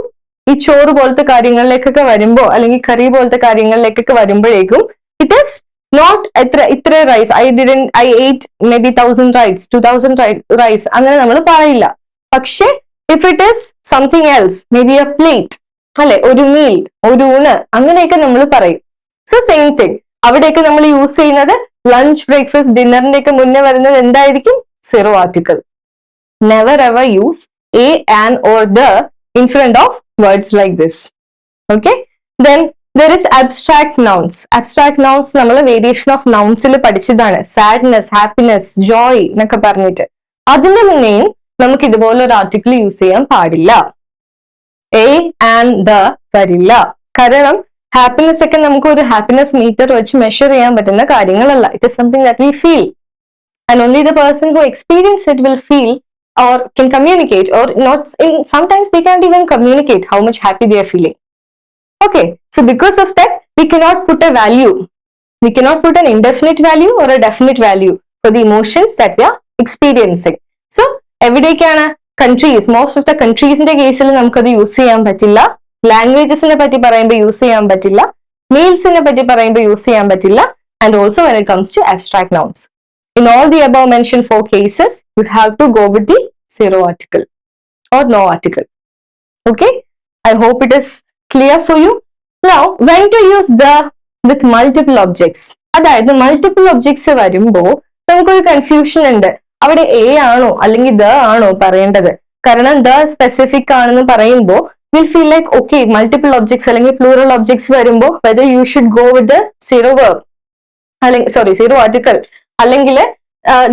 ഈ ചോറ് പോലത്തെ കാര്യങ്ങളിലേക്കൊക്കെ വരുമ്പോ അല്ലെങ്കിൽ കറി പോലത്തെ കാര്യങ്ങളിലേക്കൊക്കെ വരുമ്പോഴേക്കും ഇറ്റ് ഈസ് നോട്ട് ഇത്ര rice I ate maybe 1000 rice 2000 rice അങ്ങനെ നമ്മൾ പറയില്ല. പക്ഷെ if it is something else, maybe a plate, അല്ലെ, ഒരു മീൽ, ഒരു ഊണ്, അങ്ങനെയൊക്കെ നമ്മൾ പറയും. സോ സെയിം തിങ് അവിടെയൊക്കെ നമ്മൾ യൂസ് ചെയ്യുന്നത് ലഞ്ച്, ബ്രേക്ക്ഫാസ്റ്റ്, ഡിന്നറിന്റെ ഒക്കെ മുന്നേ വരുന്നത് എന്തായിരിക്കും? Zero article. Never ever use a, an or the in front of words like this. Okay. Then there is abstract nouns. Abstract nouns നമ്മൾ വേരിയേഷൻ ഓഫ് നൗൺസിൽ പഠിച്ചതാണ്. Sadness, happiness, Joy എന്നൊക്കെ പറഞ്ഞിട്ട് അതിന്റെ മുന്നേയും നമുക്ക് ഇതുപോലെ ഒരു ആർട്ടിക്കിൾ യൂസ് ചെയ്യാൻ പാടില്ല. എ ആൻഡ് ദ വരില്ല. കാരണം ഹാപ്പിനെസ് ഒക്കെ നമുക്ക് ഒരു ഹാപ്പിനെസ് മീറ്റർ വെച്ച് മെഷർ ചെയ്യാൻ പറ്റുന്ന കാര്യങ്ങളല്ല. It is something that we feel and only the person who experience it will feel or can communicate, or not. Sometimes they can't even communicate how much happy they are feeling. Okay, so because of that we cannot put a value. We cannot put an indefinite value or a definite value for the emotions that we are experiencing. So, എവിടേക്കാണ് countries, most of the countries-ന്റെ കേസിൽ നമുക്കത് use ചെയ്യാൻ പറ്റില്ല. ലാംഗ്വേജസിനെ പറ്റി പറയുമ്പോൾ use ചെയ്യാൻ പറ്റില്ല. മീൽസിനെ പറ്റി പറയുമ്പോൾ യൂസ് ചെയ്യാൻ പറ്റില്ല. And also when it comes to abstract nouns. In all the above mentioned 4 cases, you have to go with the zero article or no article. Okay? I hope it is clear for you. Now, when to use the with multiple objects? അതായത് multiple objects വരുമ്പോൾ നമുക്കൊരു confusion ഉണ്ട്. അവിടെ A ആണോ അല്ലെങ്കിൽ the ആണോ പറയേണ്ടത്? കാരണം ദ സ്പെസിഫിക് ആണെന്ന് പറയുമ്പോൾ will feel like okay multiple objects അല്ലെങ്കിൽ പ്ലൂറൽ ഒബ്ജക്ട്സ് വരുമ്പോൾ whether you should go with the zero verb അല്ലെങ്കിൽ സീറോ ആർട്ടിക്കൽ അല്ലെങ്കിൽ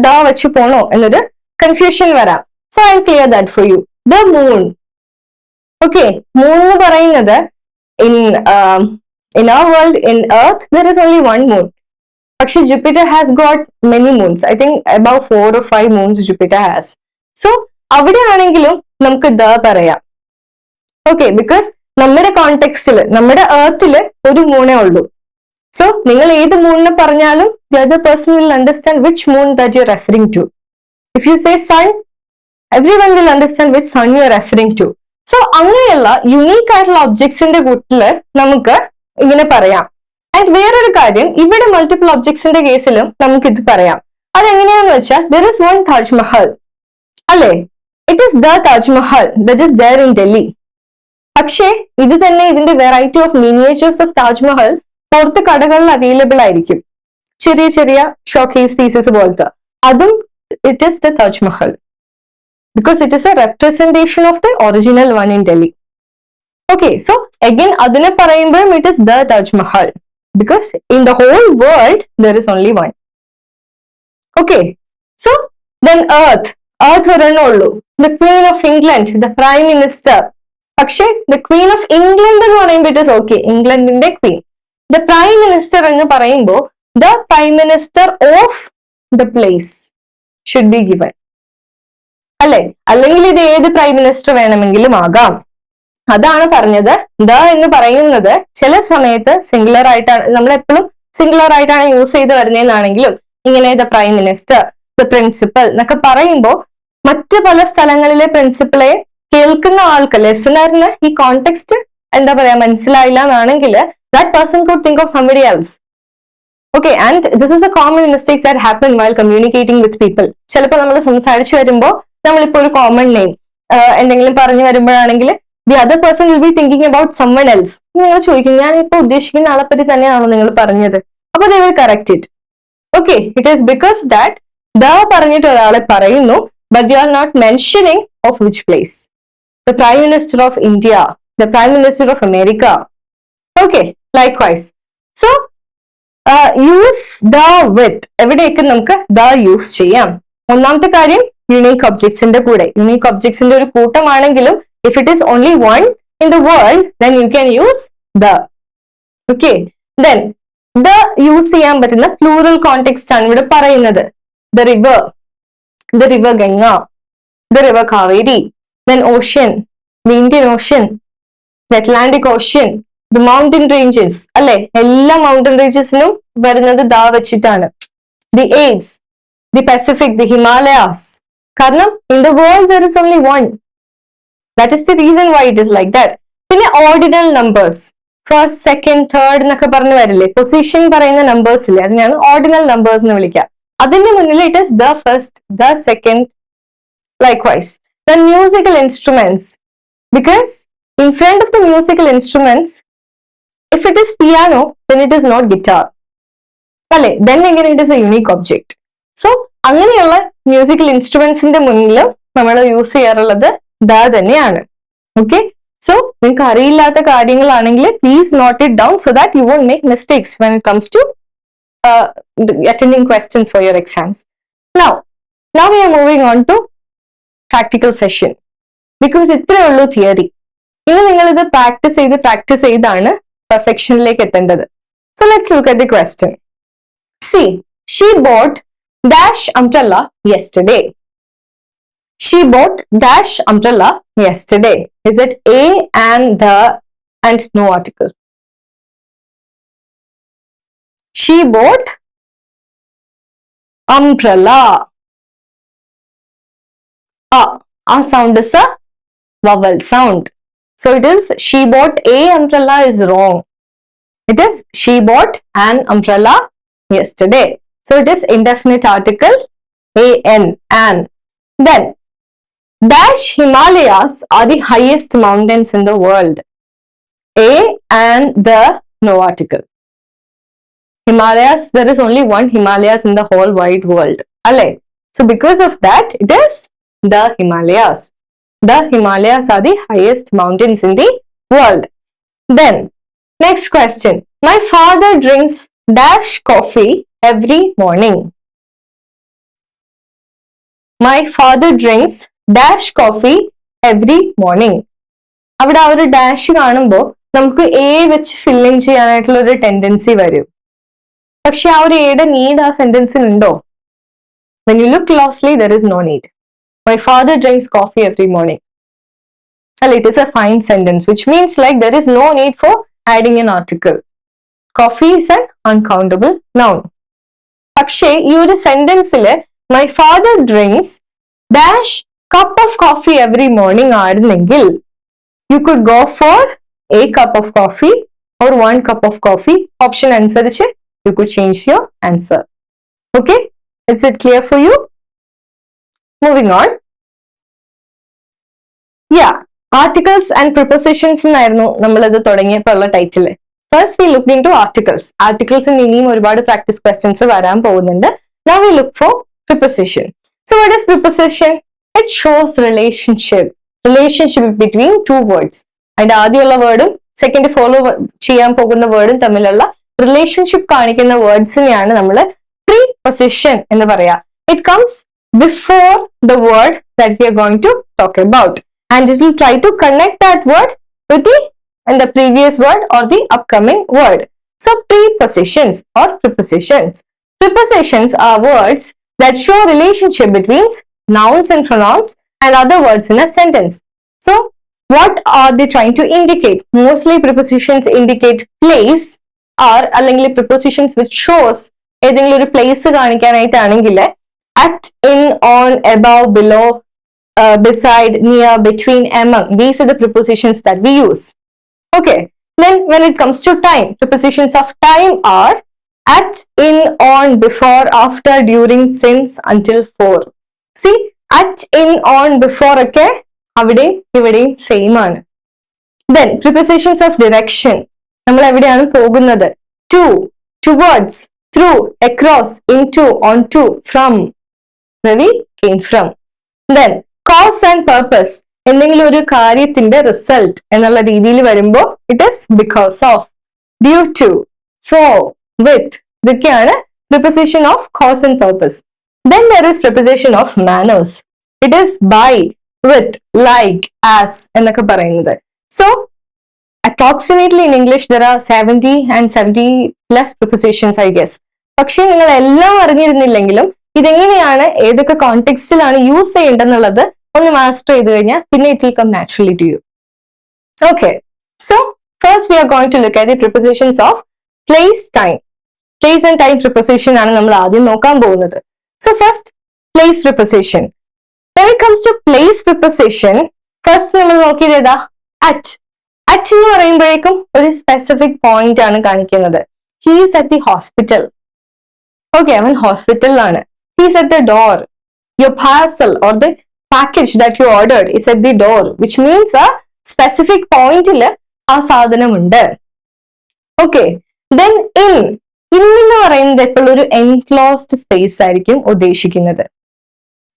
ദ വെച്ച് പോണോ എന്നൊരു കൺഫ്യൂഷൻ വരാം. So I clear that for you. The moon. Okay, moon എന്ന് പറയുന്നത് in our world, in Earth, there is only one moon. പക്ഷെ Jupiter has got many moons. I think about 4 or 5 moons Jupiter has. So, അവിടെ ആണെങ്കിലും നമുക്ക് the പറയാം. Okay, because നമ്മുടെ കോണ്ടെക്സ്റ്റിൽ നമ്മുടെ എർത്തില് ഒരു മൂണേ ഉള്ളൂ. സോ നിങ്ങൾ ഏത് മൂണിനെ പറഞ്ഞാലും the other person will understand which moon that you're referring to. If you say sun, everyone will understand which sun you're referring to. So അങ്ങനെയുള്ള യുണീക്ക് ആയിട്ടുള്ള ഒബ്ജക്ട്സിന്റെ കൂട്ടില് നമുക്ക് ഇങ്ങനെ പറയാം. ആൻഡ് വേറൊരു കാര്യം, ഇവിടെ മൾട്ടിപ്പിൾ ഒബ്ജക്ട്സിന്റെ കേസിലും നമുക്ക് ഇത് പറയാം. അതെങ്ങനെയാന്ന് വെച്ചാൽ there is one താജ്മഹൽ അല്ലെ, it is the Taj Mahal that is there in Delhi. പക്ഷേ ഇത് തന്നെ ഇതിന്റെ variety of miniatures of Taj Mahal പുറത്ത് കടകളിൽ അവൈലബിൾ ആയിരിക്കും, ചെറിയ ചെറിയ ഷോക്കേസ് പീസസ് പോലത്തെ. അതും it is the Taj Mahal because it is a representation of the original one in Delhi. Okay, so again adine parayumbom it is the Taj Mahal because in the whole world there is only one. Okay, so then earth orannu ullu, the Queen of England, the Prime Minister. പക്ഷേ the Queen of England എന്ന് പറയുമ്പോൾ it is okay, ഇംഗ്ലണ്ടിന്റെ queen. The Prime Minister എന്ന് പറയുമ്പോൾ the Prime Minister of the place should be given. അല്ലെ, അല്ലെങ്കിൽ ഇത് ഏത് പ്രൈം മിനിസ്റ്റർ വേണമെങ്കിലും ആകാം. അതാണ് പറഞ്ഞത്. ദ എന്ന് പറയുന്നത് ചില സമയത്ത് സിംഗുലർ ആയിട്ടാണ്, നമ്മൾ എപ്പോഴും സിംഗുലർ ആയിട്ടാണ് യൂസ് ചെയ്ത് വരുന്നതെന്നാണെങ്കിലും ഇങ്ങനെ the prime minister, the principal എന്നൊക്കെ പറയുമ്പോൾ മറ്റു പല സ്ഥലങ്ങളിലെ പ്രിൻസിപ്പളെ കേൾക്കുന്ന ആൾക്ക്, ലിസണറിന് ഈ കോണ്ടെക്സ്റ്റ് എന്താ പറയാ മനസ്സിലായില്ല എന്നാണെങ്കിൽ that person could think of somebody else. Okay, and this is a common mistake that happen while communicating with people. ചിലപ്പോൾ നമ്മൾ സംസാരിച്ചു വരുമ്പോൾ നമ്മളിപ്പോ ഒരു കോമൺ നെയിം എന്തെങ്കിലും പറഞ്ഞു വരുമ്പോഴാണെങ്കിൽ the other person will be thinking about someone else. നിങ്ങൾ ചോദിക്കും ഞാൻ ഇപ്പൊ ഉദ്ദേശിക്കുന്ന ആളെ പറ്റി തന്നെയാണോ നിങ്ങൾ പറഞ്ഞത്? അപ്പൊ they will correct it. Okay, it is because that the പറഞ്ഞിട്ട് ഒരാളെ പറയുന്നു, but they are not mentioning of which place. The prime minister of India, the prime minister of America. Okay, likewise. So use the with എവിടെയൊക്കെ നമുക്ക് the use ചെയ്യാം. ഒന്നാമത്തെ കാര്യം unique ഒബ്ജക്ട്സിന്റെ കൂടെ. Unique ഒബ്ജക്ട്സിന്റെ ഒരു കൂട്ടമാണെങ്കിലും if it is only one in the world then you can use the. Okay, then the use ചെയ്യാൻ പറ്റുന്ന പ്ലൂറൽ കോണ്ടെക്സ്റ്റ് ആണ് ഇവിടെ പറയുന്നത്. The river Ganga, the river Kaveri, then ocean, the Indian Ocean, the Atlantic Ocean, the mountain ranges അല്ലെ, എല്ലാ mountain റേഞ്ചസിനും വരുന്നത് the വെച്ചിട്ടാണ്. The Alps, the Pacific, the Himalayas. കാരണം in the world there is only one. That is the reason why it is like that. പിന്നെ ordinal numbers, first, second, third എന്നൊക്കെ പറഞ്ഞു വരില്ലേ, പൊസിഷൻ പറയുന്ന നമ്പേഴ്സ് ഇല്ലേ, അതിനാണ് ഓർഡിനൽ നമ്പേഴ്സ് എന്ന് വിളിക്കുക. അതിന്റെ മുന്നിൽ it is the first, the second, likewise. The musical instruments, because in front of the musical instruments, if it is piano, then it is not guitar. അല്ലെ, then again it is a unique object. So അങ്ങനെയുള്ള musical ഇൻസ്ട്രുമെന്റ്സിന്റെ മുന്നിലും നമ്മൾ use ചെയ്യാറുള്ളത് the തന്നെയാണ്. ഓക്കെ, so നിങ്ങൾക്ക് അറിയില്ലാത്ത കാര്യങ്ങളാണെങ്കിൽ please note it down so that you won't make mistakes when it comes to attending questions for your exams. Now we are moving on to practical session because ഇത്രയേ ഉള്ളൂ theory. ഇനി നിങ്ങൾ ഇത് പ്രാക്ടീസ് ചെയ്താണ് പെർഫെക്ഷനിലേക്ക് എത്തേണ്ടത്. So let's look at the question. C, she boat dash umbrella yesterday. She bought dash umbrella yesterday. Is it A and the and no article? She bought umbrella. Our sound is a vowel sound. So it is she bought a umbrella is wrong. It is she bought an umbrella yesterday. So it is indefinite article an. Then dash Himalayas are the highest mountains in the world. A and the no article. Himalayas, there is only one Himalayas in the whole wide world. Alle. So because of that, it is the Himalayas. The Himalayas are the highest mountains in the world. Then, next question. My father drinks dash coffee every morning. My father drinks dash coffee every morning. അവിടെ ആ ഒരു dash കാണുമ്പോൾ നമുക്ക് A വെച്ച് filling ചെയ്യാനായിട്ടുള്ള ഒരു tendency വരും. പക്ഷെ ആ ഒരു എയുടെ നീഡ് ആ സെന്റൻസിൽ ഉണ്ടോ? When you look closely, there is no need. My father drinks coffee every morning. Well, it is a fine sentence, which means like there is no need for adding an article. Coffee is an uncountable noun. പക്ഷേ ഈ ഒരു സെന്റൻസില് my father drinks dash cup of coffee every morning ആയിരുന്നെങ്കിൽ you could go for a cup of coffee or 1 cup of coffee. Option അനുസരിച്ച് you could change your answer. Okay? Is it clear for you? Moving on. Yeah. Articles and prepositions എന്നായിരുന്നു നമ്മളിത് തുടങ്ങിയപ്പോഴുള്ള title. First we looked into articles. Articles in ഇനിയും ഒരുപാട് practice questions വരാൻ പോകുന്നുണ്ട്. Now we look for preposition. So what is preposition? It shows relationship between two words. അതിന്റെ ആദ്യമുള്ള വേർഡും second follow ചെയ്യാൻ പോകുന്ന വേർഡും തമ്മിലുള്ള റിലേഷൻഷിപ്പ് കാണിക്കുന്ന വേർഡ്സിനെയാണ് നമ്മൾ preposition എന്ന് പറയാ. It comes before the word that we are going to talk about. And it will try to connect that word with the previous word or the upcoming word. So prepositions or prepositions. Prepositions are words that show relationship between nouns and pronouns and other words in a sentence. So what are they trying to indicate? Mostly prepositions indicate place or അല്ലെങ്കിൽ prepositions which shows ഏതെങ്കിലും ഒരു place കാണിക്കാനായിട്ടാണെങ്കിൽ at, in, on, above, below, beside, near, between, among. These are the prepositions that we use. Okay. Then when it comes to time, prepositions of time are at, in, on, before, after, during, since, until, for. See, at, in, on, before ഒക്കെ അവിടെയും ഇവിടെയും same ആണ്. Then prepositions of direction. നമ്മൾ എവിടെയാണ് പോകുന്നത്? To, towards, through, across, into, onto, from. Where we came from. Then cause and purpose. എന്തെങ്കിലും ഒരു കാര്യത്തിന്റെ റിസൾട്ട് എന്നുള്ള രീതിയിൽ വരുമ്പോൾ it is because of, due to, for, with. ഇതൊക്കെയാണ് preposition of cause and purpose. Then there is preposition of manners. It is by, with, like, as എന്നൊക്കെ പറയുന്നത്. So approximately in English there are 70 and 70 plus prepositions I guess. പക്ഷെ നിങ്ങൾ എല്ലാം അറിഞ്ഞിരുന്നില്ലെങ്കിലും ഇതെങ്ങനെയാണ് ഏതൊക്കെ കോണ്ടെക്സ്റ്റിലാണ് use ചെയ്യേണ്ടതെന്നുള്ളത് ഒന്ന് master ചെയ്ത് കഴിഞ്ഞാൽ പിന്നെ it will come naturally to you. Okay, so first we are going to look at the prepositions of place, time. Place and time preposition ആണ് നമ്മൾ ആദ്യം നോക്കാൻ പോകുന്നത്. So first place preposition. When it comes to place preposition, first നമ്മൾ നോക്കിയത് ഏതാ? At. At എന്ന് പറയുമ്പോഴേക്കും ഒരു സ്പെസിഫിക് പോയിന്റ് ആണ് കാണിക്കുന്നത്. He is at the hospital. Okay, അവൻ ഹോസ്പിറ്റലിലാണ്. He is at the door. Your parcel or the package that you ordered is at the door, which means a specific point il aa sadhanam undu. Okay, then in ennu parayunnathu eppol oru enclosed space aayirikkum udeshikkunnathu.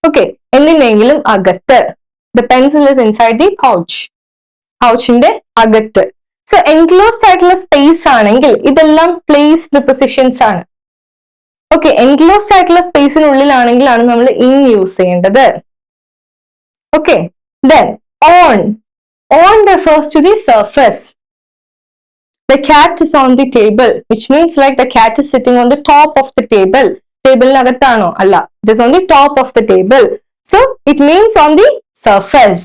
Okay, enninengilum agathe. The pencil is inside the pouch inde agathe. So enclosed aayittulla space aanengil idellam place prepositions aanu. Okay, enclosed aayittulla space nullil aanengilana nammal in use cheyendathu. Okay, then on. On refers to the surface. The cat is on the table, which means like the cat is sitting on the top of the table. Table nagathano alla, it is on the top of the table. So it means on the surface.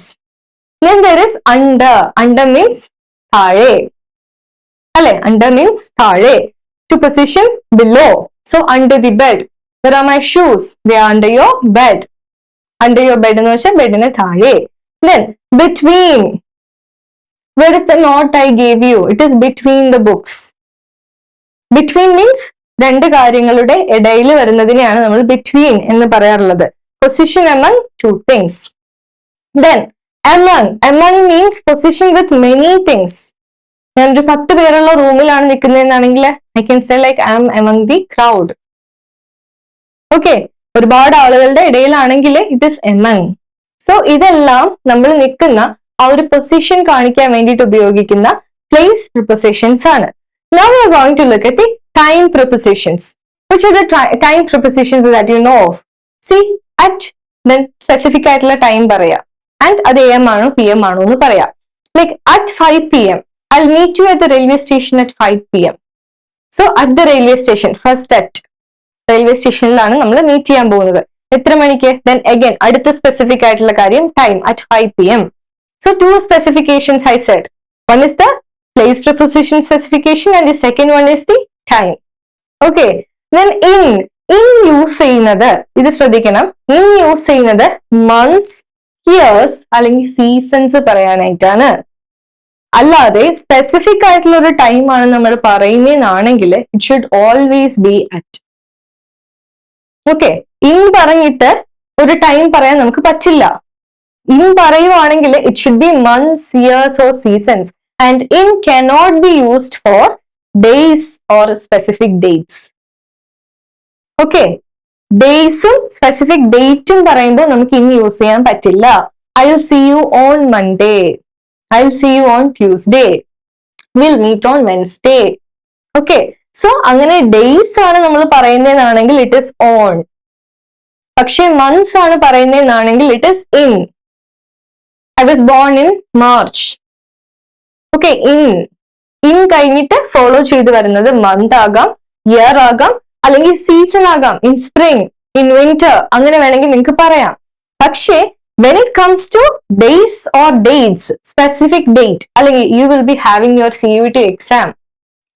Then there is under. Under means thale. Alle, under means thale. to position below. So under the bed. Where are my shoes? They are under your bed. Under your bed എന്ന് വെച്ചാൽ ബെഡിന് താഴെ. Then between. Where is the note I gave you? It is between the books. Between means രണ്ട് കാര്യങ്ങളുടെ ഇടയിൽ വരുന്നതിനെയാണ് നമ്മൾ between എന്ന് പറയാറുള്ളത്. Position among two things. Then among means position with many things. ഞാനൊരു 10 പേരുള്ള റൂമിലാണ് നിൽക്കുന്നതെന്നാണെങ്കിൽ I can say like I am among the crowd. Okay, ഒരുപാട് ആളുകളുടെ ഇടയിലാണെങ്കിൽ it is among. So ഇതെല്ലാം നമ്മൾ നിൽക്കുന്ന ആ ഒരു പൊസിഷൻ കാണിക്കാൻ വേണ്ടിയിട്ട് ഉപയോഗിക്കുന്ന place prepositions ആണ്. Now we are going to look at the time prepositions. Which are the time prepositions that you know of? See, at, then specific ആയിട്ടുള്ള ടൈം പറയാം. And അത് AM ആണോ PM ആണോ എന്ന് പറയാം. Like at 5 PM. I'll meet you at the railway station at 5 PM. So at the railway station, first at railway stationലാണ് നമ്മൾ meet ചെയ്യാൻ പോകുന്നത്. എത്ര മണിക്ക്? Then again അടുത്ത സ്പെസിഫിക് ആയിട്ടുള്ള കാര്യം time at 5 PM. So two specifications I said. One is the place preposition specification and the second one is the time. Okay. Then in use ചെയ്യുന്നത് ഇത് ശ്രദ്ധിക്കണം. In use ചെയ്യുന്നത് months, years അല്ലെങ്കിൽ seasons പറയാനായിട്ടാണ്. അല്ലാതെ specific ആയിട്ടുള്ള ഒരു time ആണ് നമ്മൾ പറയുന്നതാണെങ്കിൽ it should always be at. Okay, in പറഞ്ഞിട്ട് ഒരു ടൈം പറയാൻ നമുക്ക് പറ്റില്ല. ഇൻ പറയുവാണെങ്കിൽ it should be months, years or seasons. And in cannot be used for days or specific dates. Okay, ഡേയ്സും സ്പെസിഫിക് ഡേറ്റും പറയുമ്പോൾ നമുക്ക് ഇൻ യൂസ് ചെയ്യാൻ പറ്റില്ല. I will see you on Monday. I'll see you on Tuesday. We'll meet on Wednesday. Okay. So, അങ്ങനെ days ആണ് നമ്മൾ പറയുന്നതെന്നാണെങ്കിൽ it is on. പക്ഷേ months ആണ് പറയുന്നതെന്നാണെങ്കിൽ it is in. I was born in March. Okay, in കഴിഞ്ഞിട്ട് follow ചെയ്ത് വരുന്നത് month ആകാം, year ആകാം, അല്ലെങ്കിൽ season ആകാം. In spring, in winter, അങ്ങനെ വേണമെങ്കിൽ നിങ്ങൾക്ക് പറയാം. പക്ഷേ when it comes to days or dates, specific date, അല്ലെങ്കിൽ you will be having your CUET exam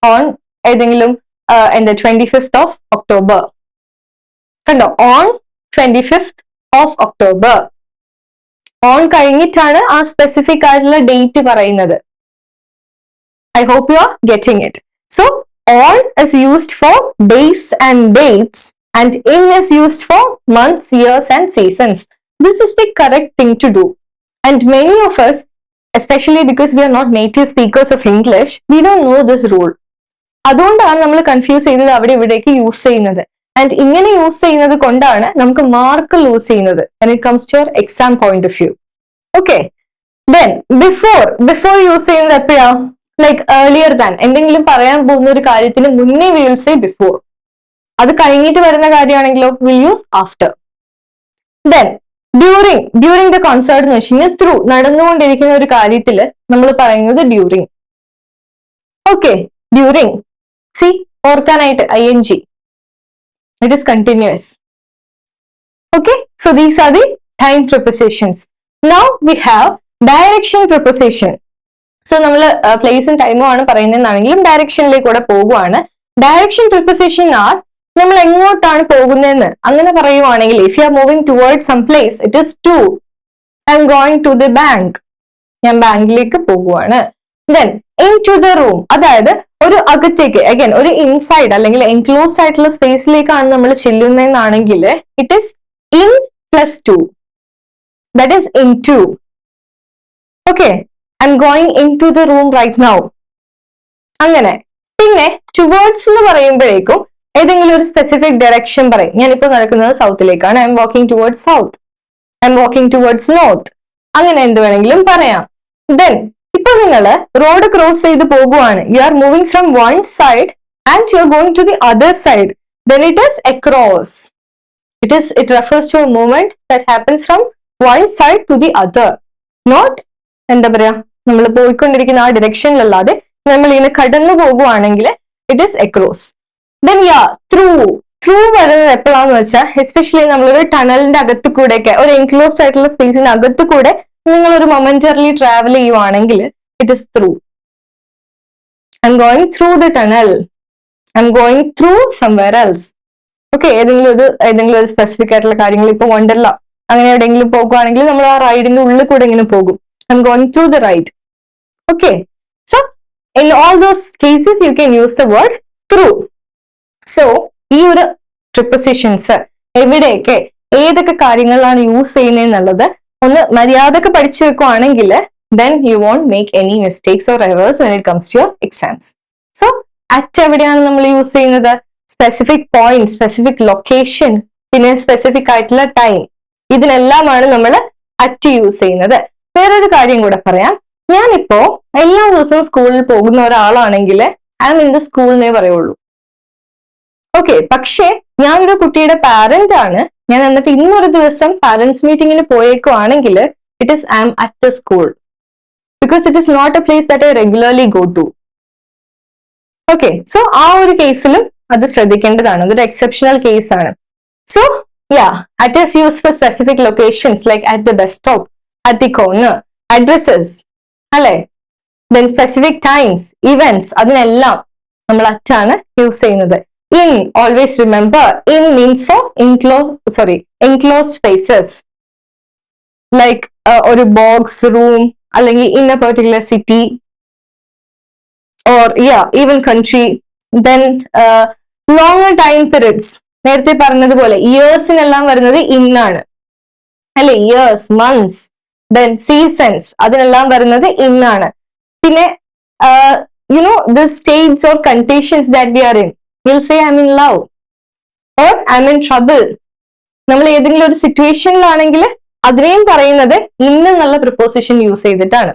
on ഏതെങ്കിലും in the 25th of October. കണ്ടോ, on 25th of October. on കഴിഞ്ഞിട്ടാണ് ആ സ്പെസിഫിക് ആയിട്ടുള്ള ഡേറ്റ് പറയുന്നത്. I hope you are getting it. So on is used for days and dates and in is used for months, years and seasons. This is the correct thing to do. And many of us, especially because we are not native speakers of English, we don't know this rule. അതുകൊണ്ടാണ് നമ്മൾ confuse ചെയ്തത് അവിടെ ഇവിടേക്ക് use ചെയ്യുന്നത്. And ഇങ്ങനെ use ചെയ്യുന്നത് കൊണ്ടാണ് നമുക്ക് മാർക്ക് ലൂസ് ചെയ്യുന്നത് when it comes to your exam point of view. Okay. Then before use ചെയ്യുന്നത് എപ്പോഴാ? Like earlier than. എന്തെങ്കിലും പറയാൻ പോകുന്ന ഒരു കാര്യത്തിന് മുന്നേ we will say before. അത് കഴിഞ്ഞിട്ട് വരുന്ന കാര്യമാണെങ്കിലോ we'll use after. Then during the concert എന്ന് വെച്ച് കഴിഞ്ഞാൽ ത്രൂ നടന്നുകൊണ്ടിരിക്കുന്ന ഒരു കാര്യത്തില് നമ്മൾ പറയുന്നത് ഡ്യൂറിങ്. Okay, during. സി, ഓർക്കാനായിട്ട് ing. It is continuous. Okay, so these are the time prepositions. Now we have direction preposition. So നമ്മൾ പ്ലേസും ടൈമും ആണ് പറയുന്നതെന്നാണെങ്കിലും ഡയറക്ഷനിലേക്ക് കൂടെ പോകുവാണ്. ഡയറക്ഷൻ preposition are നമ്മൾ എങ്ങോട്ടാണ് പോകുന്നതെന്ന് അങ്ങനെ പറയുവാണെങ്കിൽ if you are moving towards some place, it is to. I am going to the bank. ഞാൻ ബാങ്കിലേക്ക് പോകുവാണ്. Then into the room, അതായത് ഒരു അകത്തേക്ക്, again ഒരു ഇൻസൈഡ് അല്ലെങ്കിൽ എൻക്ലോസ്ഡ് ആയിട്ടുള്ള സ്പേസിലേക്കാണ് നമ്മൾ ചെല്ലുന്നതെന്നാണെങ്കിൽ it is in plus to. That is into. Okay, I am going into the room right now. അങ്ങനെ. പിന്നെ towards എന്ന് പറയുമ്പോഴേക്കും ഏതെങ്കിലും ഒരു സ്പെസിഫിക് ഡയറക്ഷൻ പറയും. ഞാനിപ്പോ നടക്കുന്നത് സൗത്തിലേക്കാണ്. I'm walking towards south. I'm walking towards north. അങ്ങനെ എന്ത് വേണമെങ്കിലും പറയാം. ദെൻ ഇപ്പൊ നിങ്ങൾ റോഡ് ക്രോസ് ചെയ്ത് പോകുവാണ്. You are moving from one side and you are going to the other side. Then it is across. It refers to a movement that happens from one side to the other. Not എന്താ പറയാ, നമ്മൾ പോയിക്കൊണ്ടിരിക്കുന്ന ആ ഡിറക്ഷനിലല്ലാതെ നമ്മൾ ഇങ്ങനെ കടന്നു പോകുവാണെങ്കിൽ it is across. Then yeah, through വരുന്നത് എപ്പോഴാന്ന് വെച്ചാൽ എസ്പെഷ്യലി നമ്മളൊരു ടണലിന്റെ അകത്ത് കൂടെ ഒക്കെ ഒരു എൻക്ലോസ്ഡ് ആയിട്ടുള്ള സ്പേസിന്റെ അകത്ത് കൂടെ നിങ്ങൾ ഒരു മൊമെന്ററിലി ട്രാവൽ ചെയ്യുവാണെങ്കിൽ it is through. I'm going through the tunnel. I'm going through somewhere else. Okay, ഏതെങ്കിലും ഒരു സ്പെസിഫിക് ആയിട്ടുള്ള കാര്യങ്ങൾ, ഇപ്പൊ വണ്ടർല അങ്ങനെ എവിടെയെങ്കിലും പോകുകയാണെങ്കിൽ നമ്മൾ ആ റൈഡിന്റെ ഉള്ളിൽ കൂടെ ഇങ്ങനെ പോകും. I'm going through the ride. Okay, so in all those cases you can use the word through. So ഈ ഒരു പ്രിപ്പോസിഷൻസ് എവിടെയൊക്കെ ഏതൊക്കെ കാര്യങ്ങളിലാണ് യൂസ് ചെയ്യുന്നതെന്നുള്ളത് ഒന്ന് മര്യാദക്ക് പഠിച്ചു വെക്കുവാണെങ്കിൽ then you won't make any mistakes or errors when it comes to your exams. So at എവിടെയാണ് നമ്മൾ യൂസ് ചെയ്യുന്നത്? സ്പെസിഫിക് പോയിന്റ്, സ്പെസിഫിക് ലൊക്കേഷൻ, പിന്നെ സ്പെസിഫിക് ആയിട്ടുള്ള ടൈം, ഇതിനെല്ലാമാണ് നമ്മൾ അറ്റ് യൂസ് ചെയ്യുന്നത്. വേറൊരു കാര്യം കൂടെ പറയാം. ഞാനിപ്പോ എല്ലാ ദിവസവും സ്കൂളിൽ പോകുന്ന ഒരാളാണെങ്കിൽ I am in the school എന്നേ പറയുള്ളൂ. ഓക്കെ, പക്ഷേ ഞാനൊരു കുട്ടിയുടെ പാരന്റ് ആണ്, ഞാൻ എന്നിട്ട് ഇന്നൊരു ദിവസം പാരന്റ്സ് മീറ്റിംഗിന് പോയേക്കുവാണെങ്കിൽ it is I am at the school, because it is not a place that I regularly go to. Okay, so ആ ഒരു കേസിലും അത് ശ്രദ്ധിക്കേണ്ടതാണ്, അതൊരു എക്സെപ്ഷണൽ കേസ് ആണ്. So at is used for specific locations like at the bus stop, at the corner, addresses, അല്ലെ? Then specific times, events, അതിനെല്ലാം നമ്മൾ at ആണ് യൂസ് ചെയ്യുന്നത്. In, always remember, in means for enclosed spaces like ഒരു box, room, അല്ലെങ്കിൽ in a particular city or even country. Then longer time periods, നേരത്തെ പറഞ്ഞതുപോലെ ഇയേഴ്സിനെല്ലാം വരുന്നത് ഇന്നാണ് അല്ലെ? ഇയേഴ്സ്, മന്ത്സ്, ദെൻ സീസൺസ്, അതിനെല്ലാം വരുന്നത് ഇന്നാണ്. പിന്നെ the states or conditions that we are in, we'll say I'm in love or I'm in trouble. നമ്മൾ ഏതെങ്കിലും ഒരു സിറ്റുവേഷനിലാണെങ്കിൽ അതിനെയും പറയുന്നത് എന്നുള്ള പ്രിപ്പോസിഷൻ യൂസ് ചെയ്തിട്ടാണ്.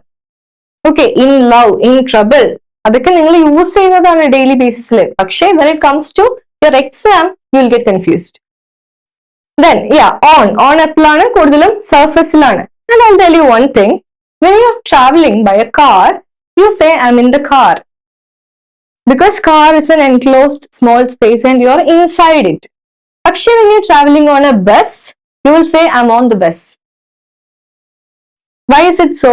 Okay, in love, in trouble, അതൊക്കെ നിങ്ങൾ യൂസ് ചെയ്യുന്നതാണ് ഡെയിലി ബേസിസിൽ. പക്ഷേ when it comes to your exam you will get confused. Then on എപ്പോഴാണ്? കൂടുതലും സർഫസിലാണ്. And I'll tell you one thing, when you are traveling by a car you say I'm in the car, because car is an enclosed small space and you are inside it. പക്ഷേ when you're traveling on a bus you will say I'm on the bus. Why is it so?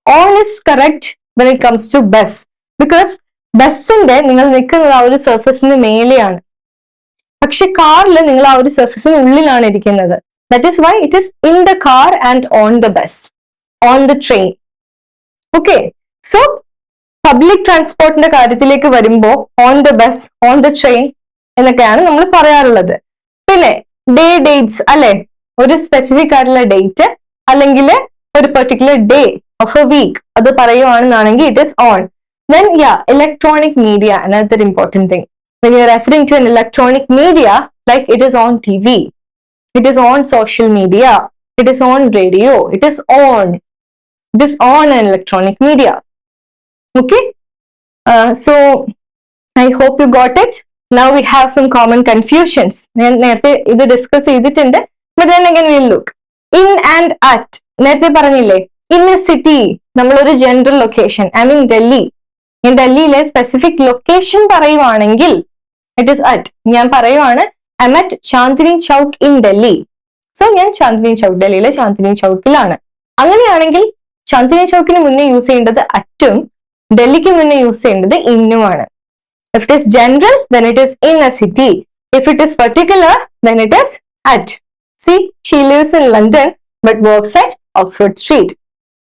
On is correct when it comes to bus, because ബസ്സിന്റെ നിങ്ങൾ നിൽക്കുന്നത് ആ ഒരു സർഫസിന് മേലെയാണ്, പക്ഷെ കാറിൽ നിങ്ങൾ ആ ഒരു സർഫസിന് ഉള്ളിലാണ് ഇരിക്കുന്നത്. That is why it is in the car and on the bus, on the train. Okay, so public ട്രാൻസ്പോർട്ടിന്റെ കാര്യത്തിലേക്ക് വരുമ്പോൾ on the bus, on the train എന്നൊക്കെയാണ് നമ്മൾ പറയാറുള്ളത്. പിന്നെ ഡേറ്റ്സ് അല്ലെ, ഒരു സ്പെസിഫിക് ആയിട്ടുള്ള ഡേറ്റ് അല്ലെങ്കിൽ ഒരു particular day of a week അത് പറയുവാണെന്നാണെങ്കിൽ it is on. Then electronic media, another important thing. When you're referring to an electronic media, like it is on TV, it is on social media, it is on radio, it is on an electronic media. Okay, so I hope you got it. Now we have some common confusions. നേരത്തെ ഇത് discuss ചെയ്തിട്ടുണ്ട്, but then again we'll look. In and at, നേരത്തെ പറഞ്ഞില്ലേ, in a city നമ്മളൊരു general location, I mean Delhi, ഞാൻ ഡൽഹിയിലെ specific location പറയുവാണെങ്കിൽ it is at. ഞാൻ പറയുവാണ് I am at Chandni Chowk in Delhi, so ഞാൻ ചാന്ദിനി ചൗക്ക്, ഡൽഹിയിലെ ചാന്ദിനി ചൗക്കിലാണ്. അങ്ങനെയാണെങ്കിൽ ചാന്ദിനി ചൗക്കിന് മുന്നേ യൂസ് ചെയ്യേണ്ടത് അറ്റും ഡൽഹിക്ക് മുന്നേ യൂസ് ചെയ്യേണ്ടത് ഇന്നുമാണ്. If it is general then it is in a city, if it is particular then it is at. See, she lives in London but works at Oxford Street.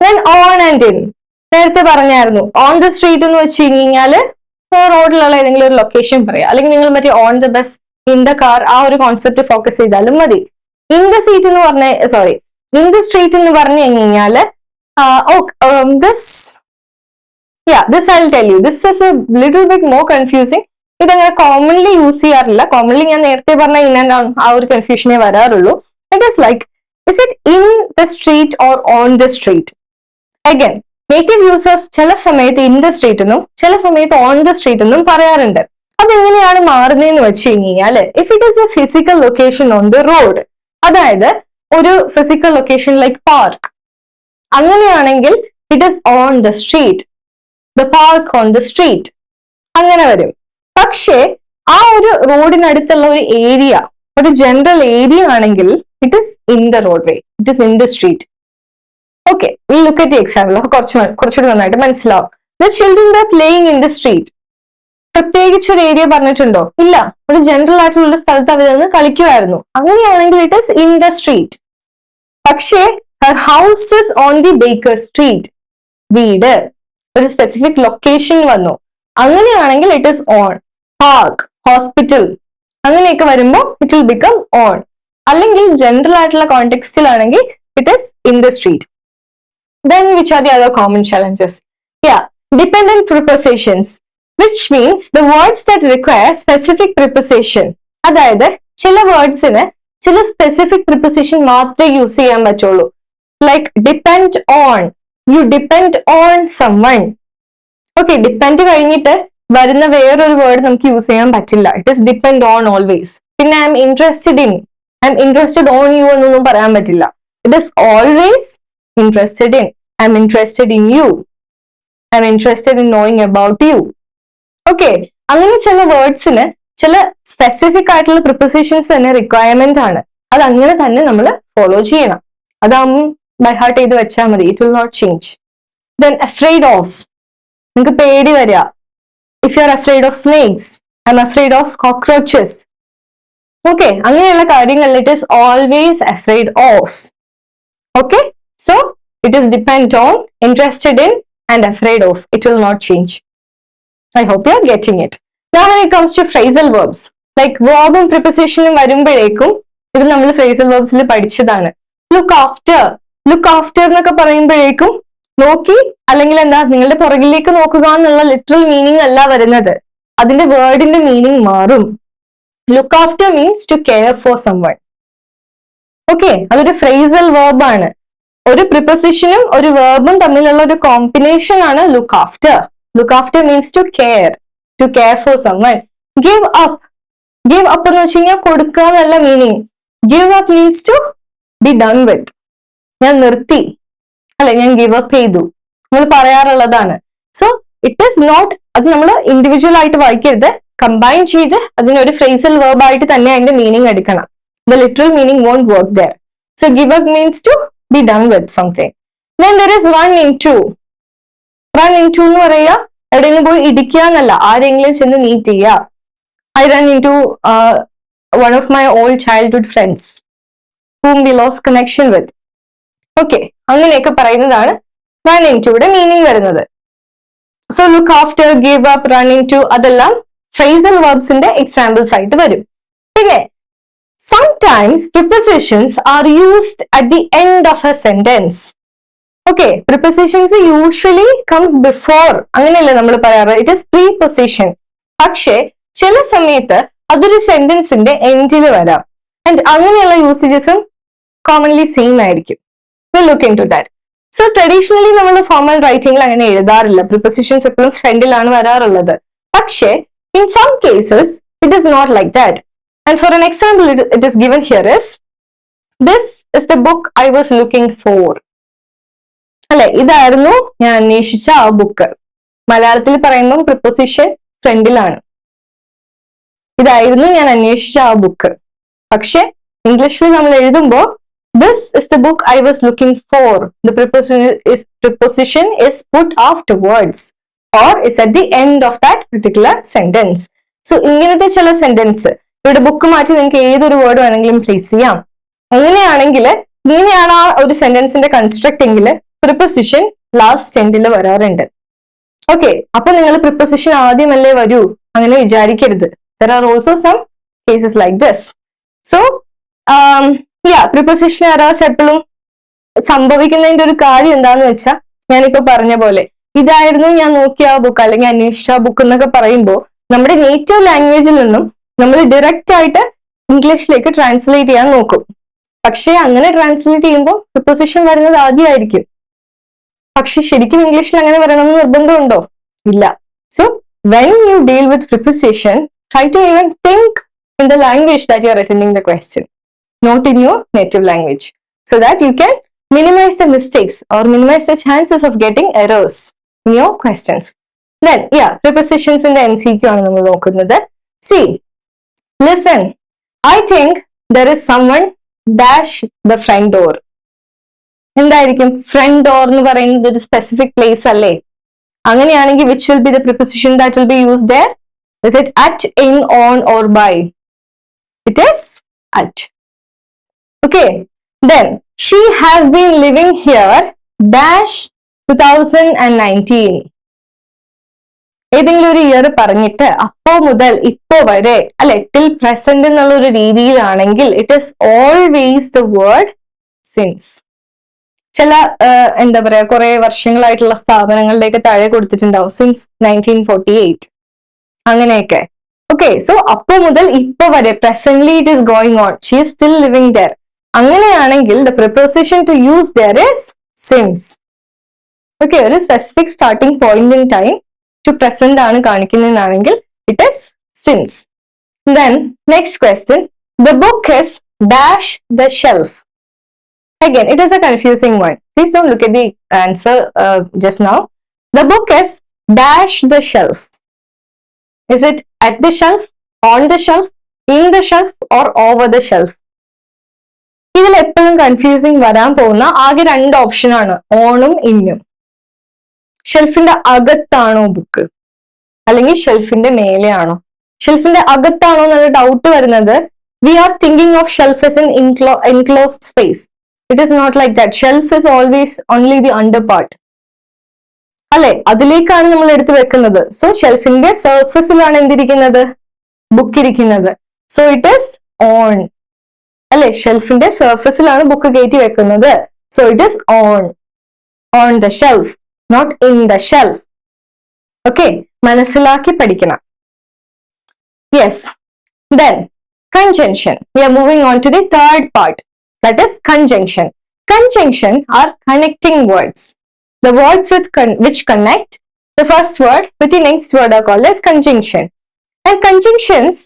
Then on and in, നേരത്തെ പറഞ്ഞായിരുന്നു on the street എന്ന് വെച്ച് കഴിഞ്ഞാല് റോഡിലുള്ള ഏതെങ്കിലും ഒരു location പറയാം, അല്ലെങ്കിൽ നിങ്ങൾ മറ്റേ on the bus, in the car, ആ ഒരു കോൺസെപ്റ്റ് ഫോക്കസ് ചെയ്താലും മതി. ഇൻ ദ സീറ്റ് എന്ന് പറഞ്ഞ ഇൻ ദ സ്ട്രീറ്റ് എന്ന് പറഞ്ഞു കഴിഞ്ഞാല് this I'll tell you, this is a little bit more confusing. ഇതങ്ങനെ കോമൺലി യൂസ് ചെയ്യാറില്ല. കോമൺലി ഞാൻ നേരത്തെ പറഞ്ഞ ഇൻ ആൻഡ് ഓൺ ആ ഒരു കൺഫ്യൂഷനേ വരാറുള്ളൂ. It is like, is it in the street or on the street? Again native users ചില സമയത്ത് ഇൻ ദ സ്ട്രീറ്റ് എന്നും ചില സമയത്ത് ഓൺ ദ സ്ട്രീറ്റ് എന്നും പറയാറുണ്ട്. അതെങ്ങനെയാണ് മാറുന്നതെന്ന് വെച്ച് കഴിഞ്ഞാല്, if it is A physical location on the road, അതായത് ഒരു ഫിസിക്കൽ ലൊക്കേഷൻ ലൈക്ക് പാർക്ക്, അങ്ങനെയാണെങ്കിൽ it is on the street, the park on the street, അങ്ങനെ വരും. പക്ഷേ ആ ഒരു റോഡിനടുത്തുള്ള ഒരു ഏരിയ, ഒരു ജനറൽ ഏരിയ ആണെങ്കിൽ it is in the road way, it is in the street. Okay, we'll look at the example. കുറച്ചുകൂടി നന്നായിട്ട് മനസ്സിലാവും. The children were playing in the street. പ്രത്യേകിച്ച് ഒരു ഏരിയ പറഞ്ഞിട്ടുണ്ടോ? ഇല്ല. ഒരു ജനറൽ ആയിട്ടുള്ള ഒരു സ്ഥലത്ത് അവർ നിന്ന് കളിക്കുമായിരുന്നു. അങ്ങനെയാണെങ്കിൽ it is in the street. പക്ഷേ her house is on the Baker street. വീട് ഒരു സ്പെസിഫിക് ലൊക്കേഷൻ വന്നു. അങ്ങനെയാണെങ്കിൽ it is on. Park, hospital അങ്ങനെയൊക്കെ വരുമ്പോൾ ഇറ്റ് വിൽ ബിക്കം ഓൺ. അല്ലെങ്കിൽ ജനറൽ ആയിട്ടുള്ള കോണ്ടെക്സ്റ്റിലാണെങ്കിൽ it is in the street. Then which are the other common challenges? Yeah, dependent prepositions, which means the words that require specific preposition. അതായത് ചില വേർഡ്സിന് ചില specific preposition മാത്രമേ use ചെയ്യാൻ പറ്റുള്ളൂ. Like depend on, you depend on someone. Okay, depend കഴിഞ്ഞിട്ട് വരുന്ന വേറൊരു word നമുക്ക് യൂസ് ചെയ്യാൻ പറ്റില്ല. It is depend on always. പിന്നെ I'm interested in, I'm interested on you എന്നൊന്നും പറയാൻ പറ്റില്ല. It is always interested in. I'm interested in you. I'm interested in knowing about you. Okay, അങ്ങനെ ചില വേർഡ്സിന് ചില specific ആയിട്ടുള്ള prepositions തന്നെ requirement ആണ്. അത് അങ്ങനെ തന്നെ നമ്മൾ ഫോളോ ചെയ്യണം. അതാകുമ്പോൾ ബൈ ഹാർട്ട് ചെയ്ത് വെച്ചാൽ മതി. It will not change. Then afraid of, നിങ്ങൾക്ക് പേടി വരിക. If you are afraid of snakes, I am afraid of cockroaches. Okay, അങ്ങനെയുള്ള കാര്യങ്ങളിൽ it is always afraid of. Okay, so it is depend on, interested in and afraid of. It will not change. I hope you are getting it. Now when it comes to phrasal verbs, like verb and preposition വരുമ്പോഴേക്കും ഇത് നമ്മൾ phrasal verbs ൽ പഠിച്ചതാണ്. Look after, look after എന്നൊക്കെ പറയുമ്പോഴേക്കും നോക്കി അല്ലെങ്കിൽ എന്താ നിങ്ങളുടെ പുറകിലേക്ക് നോക്കുക എന്നുള്ള ലിറ്ററൽ മീനിങ് അല്ല വരുന്നത്. അതിന്റെ വേർഡിന്റെ മീനിങ് മാറും. Look after means to care for someone. Okay, അതൊരു ഫ്രേസൽ വേർബ് ആണ്. ഒരു പ്രിപ്പോസിഷനും ഒരു വേർബും തമ്മിലുള്ള ഒരു കോമ്പിനേഷൻ ആണ് look after. Look after means to care for someone. Give up, give up എന്ന് വെച്ച് കഴിഞ്ഞാൽ കൊടുക്കുക എന്നല്ല meaning. Give up means to be done with. ഞാൻ നിർത്തി, അല്ലെ ഞാൻ ഗിവ് അപ്പ് ചെയ്തു, നമ്മൾ പറയാറുള്ളതാണ്. സോ ഇറ്റ് ഈസ് നോട്ട്, അത് നമ്മൾ ഇൻഡിവിജ്വൽ ആയിട്ട് വായിക്കരുത്, കമ്പൈൻ ചെയ്ത് അതിനൊരു ഫ്രേസൽ വേർബ് ആയിട്ട് തന്നെ അതിന്റെ മീനിങ് എടുക്കണം. The literal meaning won't work there. So give up means to be done with something. Then there is run into. Run into എന്ന് പറയുക എവിടെയെങ്കിലും പോയി ഇടിക്കുക എന്നല്ല, ആരെങ്കിലും ചെന്ന് മീറ്റ് ചെയ്യുക. I run into one of my old childhood friends whom we lost connection with. Okay, അങ്ങനെയൊക്കെ പറയുന്നതാണ് run into യുടെ മീനിങ് വരുന്നത്. So look after, give up, run into അതെല്ലാം phrasal verbsന്റെ എക്സാമ്പിൾസ് ആയിട്ട് വരും. പിന്നെ sometimes prepositions are used at the end of a sentence. Okay, prepositions usually comes before, അങ്ങനെയല്ലേ നമ്മൾ പറയാറ്, it is preposition. പക്ഷേ ചില സമയത്ത് അതൊരു സെന്റൻസിന്റെ എൻഡിൽ വരാം. ആൻഡ് അങ്ങനെയുള്ള യൂസേജസും കോമൺലി സെയിം ആയിരിക്കും. We'll look into that. So traditionally നമ്മൾ ഫോർമൽ റൈറ്റിംഗിൽ അങ്ങനെ എഴുതാറില്ല. പ്രിപ്പോസിഷൻസ് എപ്പോഴും ഫ്രണ്ടിലാണ് വരാറുള്ളത്. പക്ഷേ in some cases it is not like that. And for an example, it is given here is, this is the book I was looking for. അല്ലെ, ഇതായിരുന്നു ഞാൻ അന്വേഷിച്ച ആ ബുക്ക്. മലയാളത്തിൽ പറയുമ്പോൾ പ്രിപ്പോസിഷൻ ഫ്രണ്ടിലാണ്. ഇതായിരുന്നു ഞാൻ അന്വേഷിച്ച ആ ബുക്ക്. പക്ഷെ ഇംഗ്ലീഷിൽ നമ്മൾ എഴുതുമ്പോൾ this is the book I was looking for. The preposition is put afterwards or is at the end of that particular sentence. So ഇങ്ങനത്തെ ചില സെന്റൻസ് ഇവിടെ ബുക്ക് മാറ്റി നിങ്ങൾക്ക് ഏതൊരു വേർഡ് വേണമെങ്കിലും പ്ലേസ് ചെയ്യാം. അങ്ങനെയാണെങ്കിൽ ഇങ്ങനെയാണ് ആ ഒരു സെന്റൻസിന്റെ കൺസ്ട്രക്ട് എങ്കിൽ പ്രിപ്പോസിഷൻ ലാസ്റ്റ് എൻഡിൽ വരാറുണ്ട്. ഓക്കെ, അപ്പൊ നിങ്ങൾ പ്രിപ്പോസിഷൻ ആദ്യമല്ലേ വരൂ അങ്ങനെ വിചാരിക്കരുത്. There are also some cases like this. So preposition errors എപ്പോഴും സംഭവിക്കുന്നതിന്റെ ഒരു കാര്യം എന്താന്ന് വെച്ചാൽ ഞാനിപ്പോ പറഞ്ഞ പോലെ ഇതായിരുന്നു ഞാൻ നോക്കിയ ആ ബുക്ക് അല്ലെങ്കിൽ അന്വേഷിച്ച ആ ബുക്ക് എന്നൊക്കെ പറയുമ്പോൾ നമ്മുടെ നേറ്റീവ് ലാംഗ്വേജിൽ നിന്നും നമ്മൾ ഡയറക്റ്റ് ആയിട്ട് ഇംഗ്ലീഷിലേക്ക് ട്രാൻസ്ലേറ്റ് ചെയ്യാൻ നോക്കും. പക്ഷെ അങ്ങനെ ട്രാൻസ്ലേറ്റ് ചെയ്യുമ്പോൾ പ്രിപ്പോസിഷൻ വരുന്നത് ആദ്യമായിരിക്കും. പക്ഷെ ശരിക്കും ഇംഗ്ലീഷിൽ അങ്ങനെ വരണമെന്ന് നിർബന്ധമുണ്ടോ? ഇല്ല. So when you deal with preposition, try to even think in the language that you are attending the question, not in your native language, so that you can minimize the mistakes or minimize the chances of getting errors in your questions. Then prepositions in the MCQ ആണ് നമ്മൾ നോക്കുന്നത്. See, listen, I think there is someone dash the front door. എന്തായിരിക്കും? Front door എന്ന് പറയുന്നത് ഒരു specific place അല്ലേ? അങ്ങനെയാണെങ്കിൽ which will be the preposition that will be used there? Is it at, in, on, or by? It is at. Okay, then she has been living here dash 2019. ഏതെങ്കിലും ഒരു year പറഞ്ഞിട്ട് അപ്പോ മുതൽ ഇപ്പോ വരെ അല്ലെ ടിൽ പ്രസന്റ് എന്നുള്ള ഒരു രീതിയിലാണെങ്കിൽ it is always the word since. ചില എന്താ പറയാ കുറെ വർഷങ്ങളായിട്ടുള്ള സ്ഥാപനങ്ങളിലേക്ക് താഴെ കൊടുത്തിട്ടുണ്ടാവും സിൻസ് 1948 അങ്ങനെയൊക്കെ. ഓക്കെ, സോ അപ്പോ മുതൽ ഇപ്പൊ വരെ presently it is going on, she is still living there. അങ്ങനെയാണെങ്കിൽ the preposition to use there is since. Okay, ഒരു specific starting point in time to present ആണ് കാണിക്കുന്നതാണെങ്കിൽ it is since. Then next question, the book is dash the shelf. Again, it is a confusing one. Please don't look at the answer just now. The book is dash the shelf. Is it at the shelf, on the shelf, in the shelf, or over the shelf? ഇതിൽ എപ്പോഴും confusing വരാൻ പോകുന്ന ആകെ രണ്ട് option ആണ്, ഓണും ഇന്നും. ഷെൽഫിന്റെ അകത്താണോ book, അല്ലെങ്കിൽ ഷെൽഫിന്റെ മേലെയാണോ? ഷെൽഫിന്റെ അകത്താണോ എന്നുള്ള ഡൗട്ട് വരുന്നത് we are thinking of shelf as an enclosed space. It is not like that. Shelf is always only the under part. അല്ലെ, അതിലേക്കാണ് നമ്മൾ എടുത്തു വെക്കുന്നത്. സോ ഷെൽഫിന്റെ സർഫസിലാണ് എന്തിരിക്കുന്നത്, ബുക്ക് ഇരിക്കുന്നത്. So it is on. അല്ലെ, ഷെൽഫിന്റെ സർഫസിലാണ് ബുക്ക് കയറ്റി വെക്കുന്നത്. So it is on the shelf, not in the shelf. Okay, മനസ്സിലാക്കി പഠിക്കണം. Yes, then conjunction. We are moving on to the third part, that is conjunction. Conjunction are connecting words. The words which connect the first word with the next word are called as conjunction. And conjunctions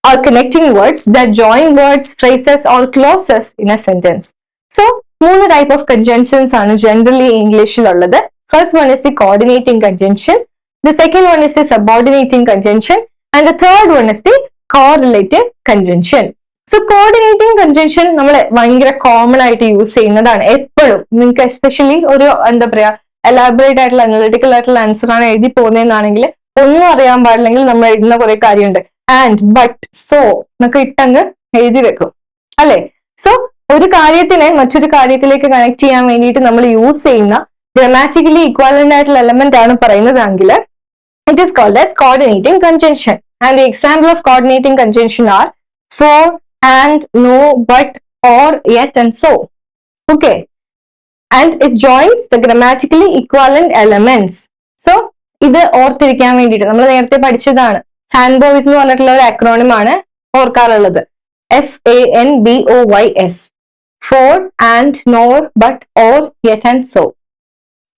are connecting words that join words, phrases, or clauses in a sentence. So, മൂന്ന് type of conjunctions ആണ് generally Englishൽ ഉള്ളത്. First one is the coordinating conjunction. The second one is the subordinating conjunction. And the third one is the correlative conjunction. So, coordinating conjunction നമ്മൾ ഭയങ്കര common ആയിട്ട് use ചെയ്യുന്നതാണ് എപ്പോഴും. നിങ്ങൾക്ക് especially ഒരു എന്താ പറയാ എലാബറേറ്റ് ആയിട്ടുള്ള അനലിറ്റിക്കൽ ആയിട്ടുള്ള ആൻസർ ആണ് എഴുതി പോകുന്നതെന്നാണെങ്കിൽ ഒന്നും അറിയാൻ പാടില്ലെങ്കിൽ നമ്മൾ എഴുതുന്ന കുറെ കാര്യമുണ്ട്. ആൻഡ്, ബട്ട്, സോ എന്നൊക്കെ ഇട്ടങ്ങ് എഴുതി വെക്കും അല്ലെ. സോ ഒരു കാര്യത്തിനെ മറ്റൊരു കാര്യത്തിലേക്ക് കണക്ട് ചെയ്യാൻ വേണ്ടിയിട്ട് നമ്മൾ യൂസ് ചെയ്യുന്ന ഗ്രാമാറ്റിക്കലി ഇക്വാലന്റ് ആയിട്ടുള്ള എലമെന്റ് ആണ് പറയുന്നതെങ്കിൽ it is called as coordinating conjunction. And the example of coordinating conjunction are for, and, no, but, or, yet, and so. Okay, and it joins the grammatically equivalent elements. So ഇത് ഓർത്തിരിക്കാൻ വേണ്ടിയിട്ട് നമ്മൾ നേരത്തെ പഠിച്ചതാണ്. Fan boys എന്ന് പറഞ്ഞിട്ടുള്ള ഒരു acronym ആണ് ഓർക്കാറുള്ളത്. FANBOYS, for, and, nor, but, or, yet, and so.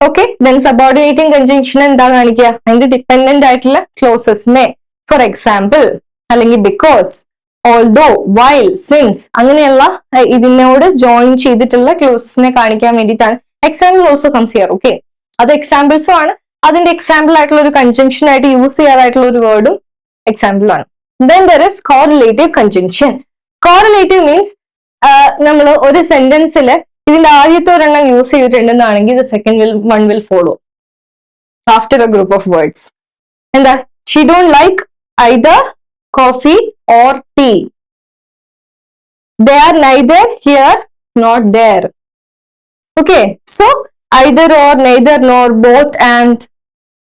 Okay, then subordinating conjunction എന്താ കാണിക്കുക, അതിന്റെ ഡിപ്പെൻഡന്റ് ആയിട്ടുള്ള ക്ലോസസ് മേ, ഫോർ എക്സാമ്പിൾ, അല്ലെങ്കിൽ ബിക്കോസ്, ഓൾദോ, വൈൽ, സിൻസ് അങ്ങനെയുള്ള ഇതിനോട് ജോയിൻ ചെയ്തിട്ടുള്ള ക്ലോസസിനെ കാണിക്കാൻ വേണ്ടിയിട്ടാണ്. Example also comes here. Okay, അത് എക്സാമ്പിൾസും ആണ്. അതിന്റെ എക്സാമ്പിൾ ആയിട്ടുള്ള ഒരു കൺജങ്ഷൻ ആയിട്ട് യൂസ് ചെയ്യാറായിട്ടുള്ള ഒരു വേർഡും എക്സാമ്പിൾ ആണ്. Then there is correlative conjunction. Correlative means നമ്മൾ ഒരു സെന്റൻസിൽ ഇതിന്റെ ആദ്യത്തെ ഒരെണ്ണം use ചെയ്തിട്ടുണ്ടെന്നാണെങ്കിൽ the second one will follow after a group of words. എന്താ, she don't like either coffee or tea. They are neither here nor there. Okay, so either or, neither nor, both and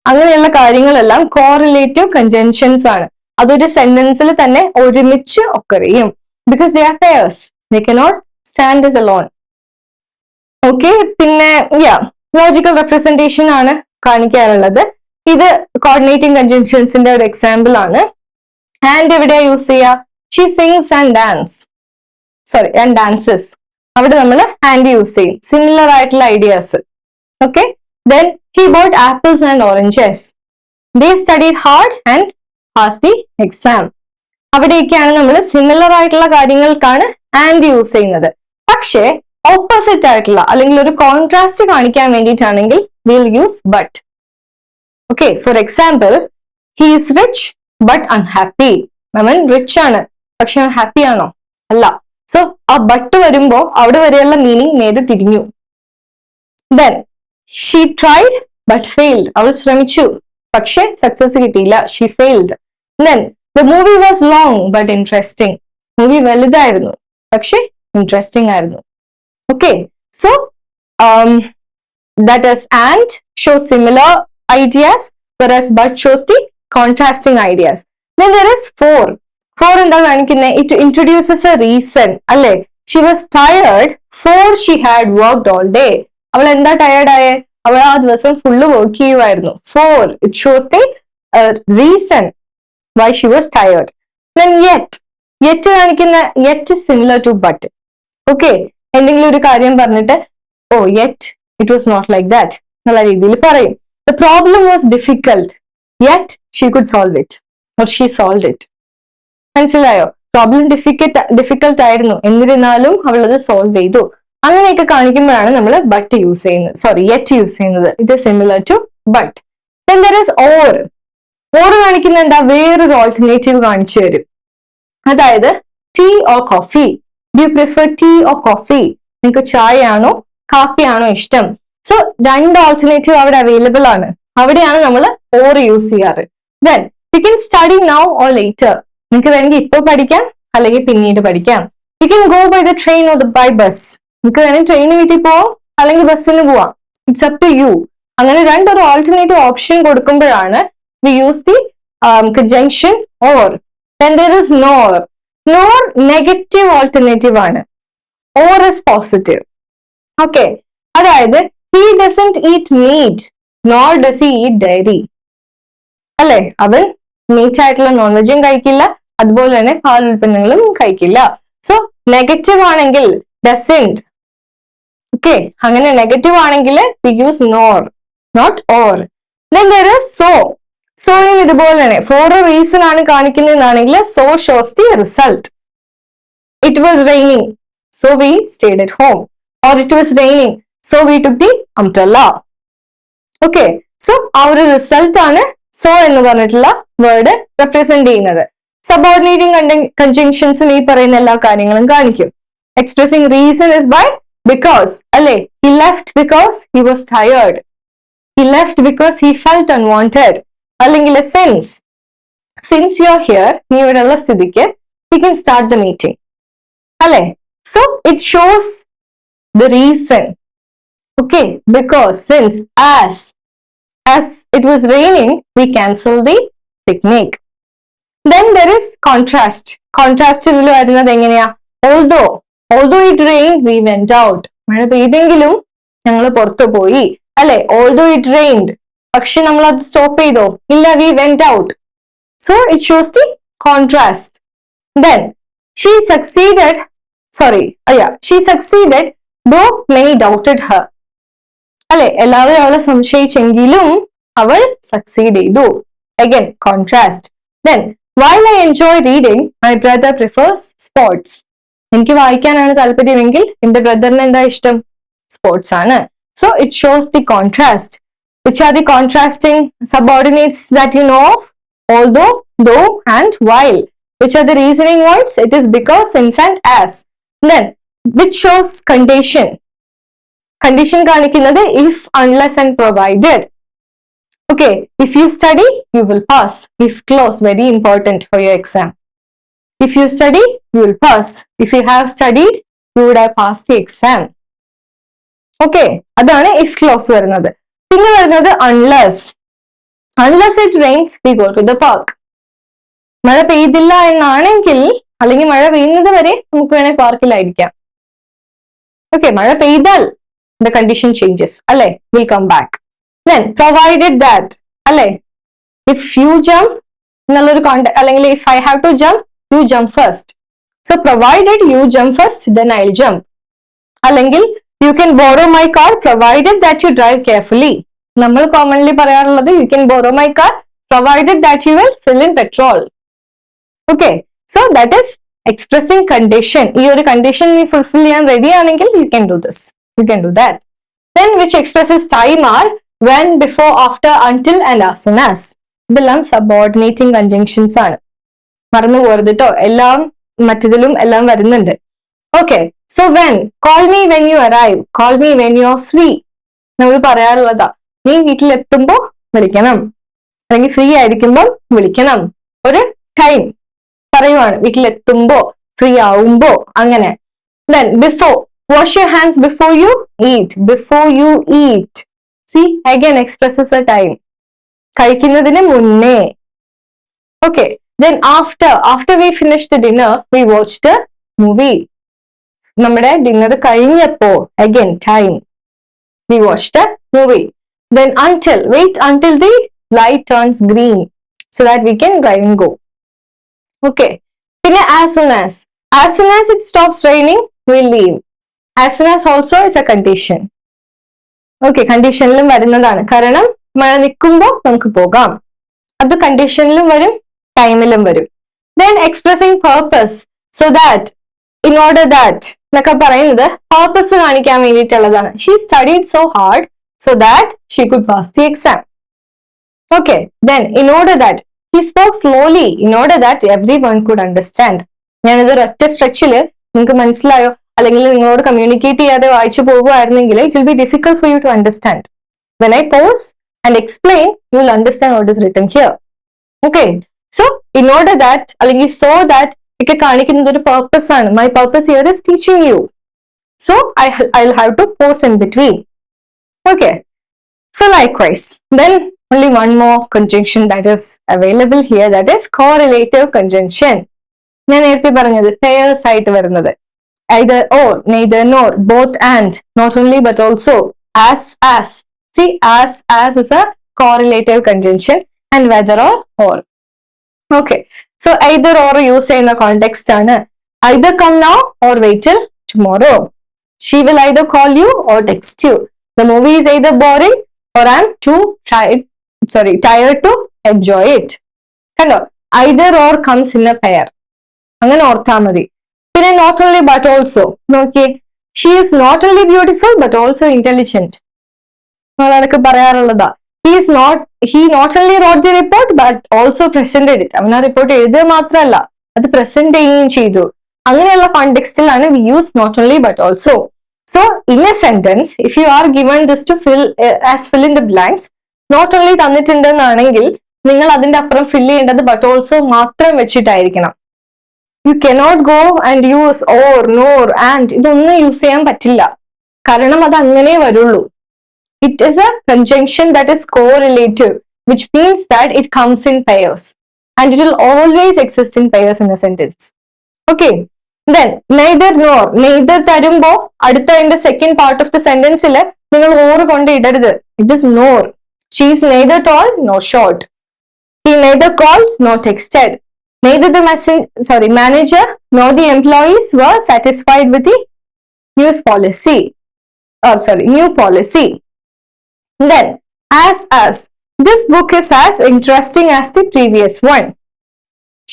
അങ്ങനെയുള്ള കാര്യങ്ങളെല്ലാം correlative conjunctions ആണ്. അതൊരു സെന്റൻസിൽ തന്നെ ഒരുമിച്ച് occur ചെയ്യും because they are pairs. They cannot stand as alone. Okay, പിന്നെ logical representation ആണ് കാണിക്കാറുള്ളത്. ഇത് കോർഡിനേറ്റിംഗ് കൺജങ്ഷൻസിന്റെ ഒരു എക്സാമ്പിൾ ആണ്. ആൻഡ് എവിടെയാ യൂസ് ചെയ്യുക, ഷീ സിങ്സ് ആൻഡ് ഡാൻസസ്. അവിടെ നമ്മൾ ആൻഡ് യൂസ് ചെയ്യും, സിമിലർ ആയിട്ടുള്ള ideas. Okay, then he bought apples and oranges. They studied hard and pass the exam. അവിടെയൊക്കെയാണ് നമ്മൾ സിമിലർ ആയിട്ടുള്ള കാര്യങ്ങൾക്കാണ് ആൻഡ് യൂസ് ചെയ്യുന്നത്. പക്ഷേ ഓപ്പോസിറ്റ് ആയിട്ടുള്ള അല്ലെങ്കിൽ ഒരു കോൺട്രാസ്റ്റ് കാണിക്കാൻ വേണ്ടിയിട്ടാണെങ്കിൽ will use but. Okay, for example, he is rich but unhappy. അവൻ റിച്ച് ആണ് പക്ഷെ ഹാപ്പി ആണോ? അല്ല. സോ ആ ബട്ട് വരുമ്പോ അവിടെ വരെയുള്ള മീനിങ് നേരെ തിരിഞ്ഞു. Then she tried but failed. അവൾ ശ്രമിച്ചു പക്ഷെ സക്സസ് കിട്ടിയില്ല. She failed. Then the movie was long but interesting. Movie വലുതായിരുന്നു പക്ഷെ interesting ആയിരുന്നു. Okay, so that is and shows similar ideas, whereas but shows the contrasting ideas. Then there is four. Four എന്താ കാണിക്കുന്നത്? It introduces a reason. അല്ലേ? She was tired for she had worked all day. അവൾ എന്താ tired ആയേ? അവൾ ആ ദിവസം full work ചെയ്യുമായിരുന്നു. For it shows the reason why she was tired. Then yet കാണിക്കുന്ന yet is similar to but. Okay, എന്തെങ്കിലും ഒരു കാര്യം പറഞ്ഞിട്ട് oh yet it was not like that എന്നുള്ള രീതിയിൽ പറയും. The problem was difficult yet she could solve it or she solved it. മനസ്സിലായോ? Problem difficult ആയിരുന്നു, എന്നിരുന്നാലും അവൾ അത് സോൾവ് ചെയ്തു. അങ്ങനെയൊക്കെ കാണിക്കുമ്പോഴാണ് നമ്മൾ ബട്ട് യൂസ് ചെയ്യുന്നത്, സോറി യെറ്റ് യൂസ് ചെയ്യുന്നത്. It is similar to but. Then there is or. Or കാണിക്കുന്ന എന്താ? വേറൊരു ഓൾട്ടർനേറ്റീവ് കാണിച്ചു തരും. അതായത് tea or coffee. Do you prefer tea or coffee? നിങ്ങൾക്ക് ചായ ആണോ കാപ്പിയാണോ ഇഷ്ടം? സോ രണ്ട് ഓൾട്ടർനേറ്റീവ് അവിടെ അവൈലബിൾ ആണ്. അവിടെയാണ് നമ്മൾ ഓർ യൂസ് ചെയ്യാറ്. Then you can study now or later. നിങ്ങൾക്ക് വേണമെങ്കിൽ ഇപ്പോൾ പഠിക്കാം അല്ലെങ്കിൽ പിന്നീട് പഠിക്കാം. You can go by the train or by bus. നിങ്ങൾക്ക് വേണമെങ്കിൽ ട്രെയിന് വീട്ടിൽ പോവാം അല്ലെങ്കിൽ ബസ്സിന് പോവാം. It's up to you. അങ്ങനെ രണ്ടൊരു ഓൾട്ടർനേറ്റീവ് ഓപ്ഷൻ കൊടുക്കുമ്പോഴാണ് we use the conjunction or. Then there is nor. Nor negative alternative ആണ്. Or is positive. Okay. അതായത് he doesn't eat meat nor does he eat dairy. അല്ലെ? അവൻ meet ആയിട്ടുള്ള non വെജും കഴിക്കില്ല, അതുപോലെ തന്നെ പാൽ ഉൽപ്പന്നങ്ങളും കഴിക്കില്ല. സോ നെഗറ്റീവ് ആണെങ്കിൽ doesn't. ഓക്കെ, അങ്ങനെ നെഗറ്റീവ് ആണെങ്കിൽ we use nor, not or. Then there is so. സോയും ഇതുപോലെ തന്നെ ഫോർ എ റീസൺ ആണ് കാണിക്കുന്നതെന്നാണെങ്കിൽ so shows the result. It was raining so we stayed at home, or it was raining so we took the umbrella. Okay, so ആ ഒരു result ആണ് so എന്ന് പറഞ്ഞിട്ടുള്ള word represent ചെയ്യുന്നത്. സബോർഡിനേറ്റിംഗ് കൺജങ്ഷൻസും ഈ പറയുന്ന എല്ലാ കാര്യങ്ങളും കാണിക്കും. Expressing reason is by because. അല്ലെ? He left because he was tired. He left because he felt unwanted. അല്ലെങ്കിൽ സിൻസ് യു ആർ ഹിയർ, നീ ഇവിടെ ഉള്ള സ്ഥിതിക്ക് we can start the meeting. അല്ലെ? So it shows the reason. Okay, because, since, as it was raining we canceled the picnic. Then there is contrast. Contrast ഇതിൽ വരുന്നത് എങ്ങനെയാ? although it rained we went out. മഴ പെയ്തെങ്കിലും ഞങ്ങൾ പുറത്തു പോയി. അല്ലെ? although it rained, പക്ഷെ നമ്മൾ അത് സ്റ്റോപ്പ് ചെയ്തോ? ഇല്ല, we went out. So it shows the contrast. Then she succeeded though many doubted her. അല്ലെ? എല്ലാവരും അവളെ സംശയിച്ചെങ്കിലും അവൾ സക്സീഡ് ചെയ്തു. Again, contrast. Then while I enjoy reading, my brother prefers sports. എനിക്ക് വായിക്കാനാണ് താല്പര്യമെങ്കിൽ എന്റെ ബ്രദറിന് എന്താ ഇഷ്ടം? സ്പോർട്സ് ആണ്. So it shows the contrast. Which are the contrasting subordinates that you know of? Although, though, and while. Which are the reasoning words? It is because, since, and as. Then, which shows condition? Condition കാണിക്കുന്നത് if, unless, and provided. Okay, if you study, you will pass. If clause, very important for your exam. If you study, you will pass. If you have studied, you would have passed the exam. Okay, അതാണ് if clause വരുന്നത്. പിന്നെ വരുന്നത് unless it rains we go to the park. മഴ പെയ്തില്ല എന്നാണെങ്കിൽ, അല്ലെങ്കിൽ മഴ പെയ്യുന്നത് വരെ നമുക്ക് വേണമെങ്കിൽ പാർക്കിലായിരിക്കാം. ഓക്കെ, മഴ പെയ്താൽ the condition changes. അല്ലെ? we'll come back. Then provided that. അല്ലെ? if you jump എന്നുള്ളൊരു അല്ലെങ്കിൽ if I have to jump, you jump first. So provided you jump first, then I'll jump. അല്ലെങ്കിൽ you can borrow my car provided that you drive carefully. നമ്മൾ commonly പറയാറുള്ളത് you can borrow my car provided that you will fill in petrol. Okay, so that is expressing condition. ഈ ഒരു condition നീ fulfill ചെയ്യാൻ ready ആണെങ്കിൽ you can do this. You can do that. Then which expresses time are when, before, after, until, and as soon as. ഇതെല്ലാം subordinating conjunctions ആണ്. മറന്നു പോകരുത് കേട്ടോ, എല്ലാം മറ്റതിലും എല്ലാം വരുന്നുണ്ട്. Okay, so when, call me when you arrive, call me when you are free. നമ്മൾ പറയാറുള്ളതാ, നീ വീട്ടിലെത്തുമ്പോ വിളിക്കണം, അല്ലെങ്കിൽ ഫ്രീ ആയിരിക്കുമ്പോൾ വിളിക്കണം. ഒരു ടൈം പറയുവാണ്, വീട്ടിലെത്തുമ്പോ ഫ്രീ ആവുമ്പോ അങ്ങനെ. Then before, wash your hands before you eat. Before you eat. See, again expresses a time. കഴിക്കുന്നതിന് മുന്നേ. Okay. Then after we finished the dinner, we watched a movie. നമ്മുടെ ഡിന്നർ കഴിഞ്ഞപ്പോ, again time. We watched a movie. Then wait until the light turns green so that we can drive and go. Okay. പിന്നെ as soon as it stops raining, we'll leave. As soon as also is a condition. Okay, കണ്ടീഷനിലും വരുന്നതാണ്. കാരണം മഴ നിൽക്കുമ്പോൾ നമുക്ക് പോകാം. അത് കണ്ടീഷനിലും വരും, ടൈമിലും വരും. Then expressing purpose, so that, in order that എന്നൊക്കെ പറയുന്നത് purpose കാണിക്കാൻ വേണ്ടിയിട്ടുള്ളതാണ്. She studied so hard so that she could pass the exam. Okay, then in order that, he spoke slowly in order that everyone could understand. ഞാനിത് ഒരൊറ്റ സ്ട്രെച്ചില് നിങ്ങൾക്ക് മനസ്സിലായോ, അല്ലെങ്കിൽ നിങ്ങളോട് കമ്മ്യൂണിക്കേറ്റ് ചെയ്യാതെ വായിച്ചു പോകുകയായിരുന്നെങ്കിൽ it will be difficult for you to understand. When I pause and explain, you will understand what is written here. Okay, so in order that, അല്ലെങ്കിൽ so that ഒക്കെ കാണിക്കുന്നത് ഒരു purpose ആണ്. My purpose here is teaching you. So I'll have to pause in between. Okay, so likewise, then only one more conjunction that is available here, that is correlative conjunction. ഞാൻ നേരത്തെ പറഞ്ഞത് pairs ആയിട്ട് വരുന്നത്, either or, neither nor, both and, not only but also, as. See, as is a correlative conjunction, and whether or. Okay, so either or use ചെയ്യുന്ന context ആണ്. Either come now or wait till tomorrow. She will either call you or text you. The movie is either boring or I'm too tired to enjoy it. കണ്ടോ, either or comes in a pair. അങ്ങനെ ഓർത്താൽ മതി. പിന്നെ not only but also, നോക്കിയേ, she is not only beautiful but also intelligent. നമ്മളതൊക്കെ പറയാറുള്ളതാ. He not only wrote the report but also presented it. അവൻ ആ report എഴുതുക മാത്രമല്ല, അത് പ്രസന്റ് ചെയ്യുകയും ചെയ്തു. അങ്ങനെയുള്ള കോണ്ടെക്സ്റ്റിലാണ് we use not only but also. So in a sentence, if you are given this to fill in the blanks, not only തന്നിട്ടുണ്ടെന്നാണെങ്കിൽ നിങ്ങൾ അതിന്റെ അപ്പുറം ഫില്ല് ചെയ്യേണ്ടത് but also മാത്രം വെച്ചിട്ടായിരിക്കണം. You cannot go and use or, nor, and. ഇതൊന്നും use ചെയ്യാൻ പറ്റില്ല, കാരണം അത് അങ്ങനെ വരുള്ളൂ. It is a conjunction that is correlative, which means that it comes in pairs and it will always exist in pairs in a sentence. Okay, then neither nor. Neither തരുമ്പോ അടുത്ത second part of the sentence നിങ്ങൾ or കൊണ്ട് ഇടരുത്. It is nor. She is neither tall nor short. He neither called nor texted. Neither the manager nor the employees were satisfied with the new policy. Then as this book is as interesting as the previous one.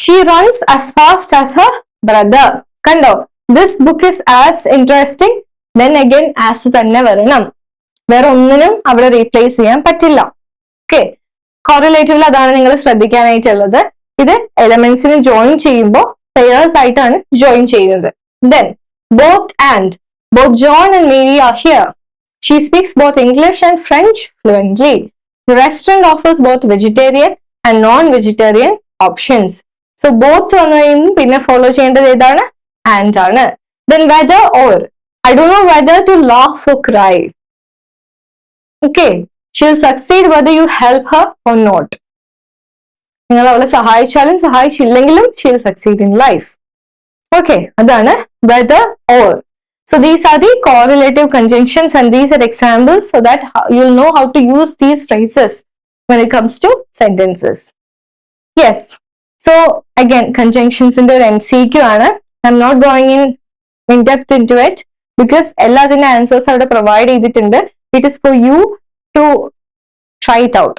She runs as fast as her brother. Kando, this book is as interesting. Then again as തന്നെ വരണം, വേറെ ഒന്നിനും അവിടെ replace ചെയ്യാൻ പറ്റില്ല. Okay, കോറിലേറ്റീവിൽ അതാണ് നിങ്ങൾ ശ്രദ്ധിക്കാനായിട്ടുള്ളത്. ഇത് എലമെന്റ്സിന് ജോയിൻ ചെയ്യുമ്പോൾ പെയേഴ്സ് ആയിട്ടാണ് ജോയിൻ ചെയ്യുന്നത്. Then both John and Mary are here. She speaks both English and French fluently. The restaurant offers both vegetarian and non-vegetarian options. So both വന്നു കഴിയുമ്പോൾ പിന്നെ ഫോളോ ചെയ്യേണ്ടത് ഏതാണ്? And ആണ്. Then whether or. I don't know whether to laugh or cry. Okay, she'll succeed whether you help her or not. നിങ്ങൾ അവളെ സഹായിച്ചാലും സഹായിച്ചില്ലെങ്കിലും she'll succeed in life. Okay, അതാണ് whether or. So these are the correlative conjunctions and these are examples so that you'll know how to use these phrases when it comes to sentences. Yes, so again conjunctions in the MCQ ആണ്. I'm not going in depth into it because എല്ലാത്തിൻ്റെ answers അവിടെ provide ചെയ്തിട്ടുണ്ട്. It is for you to try it out,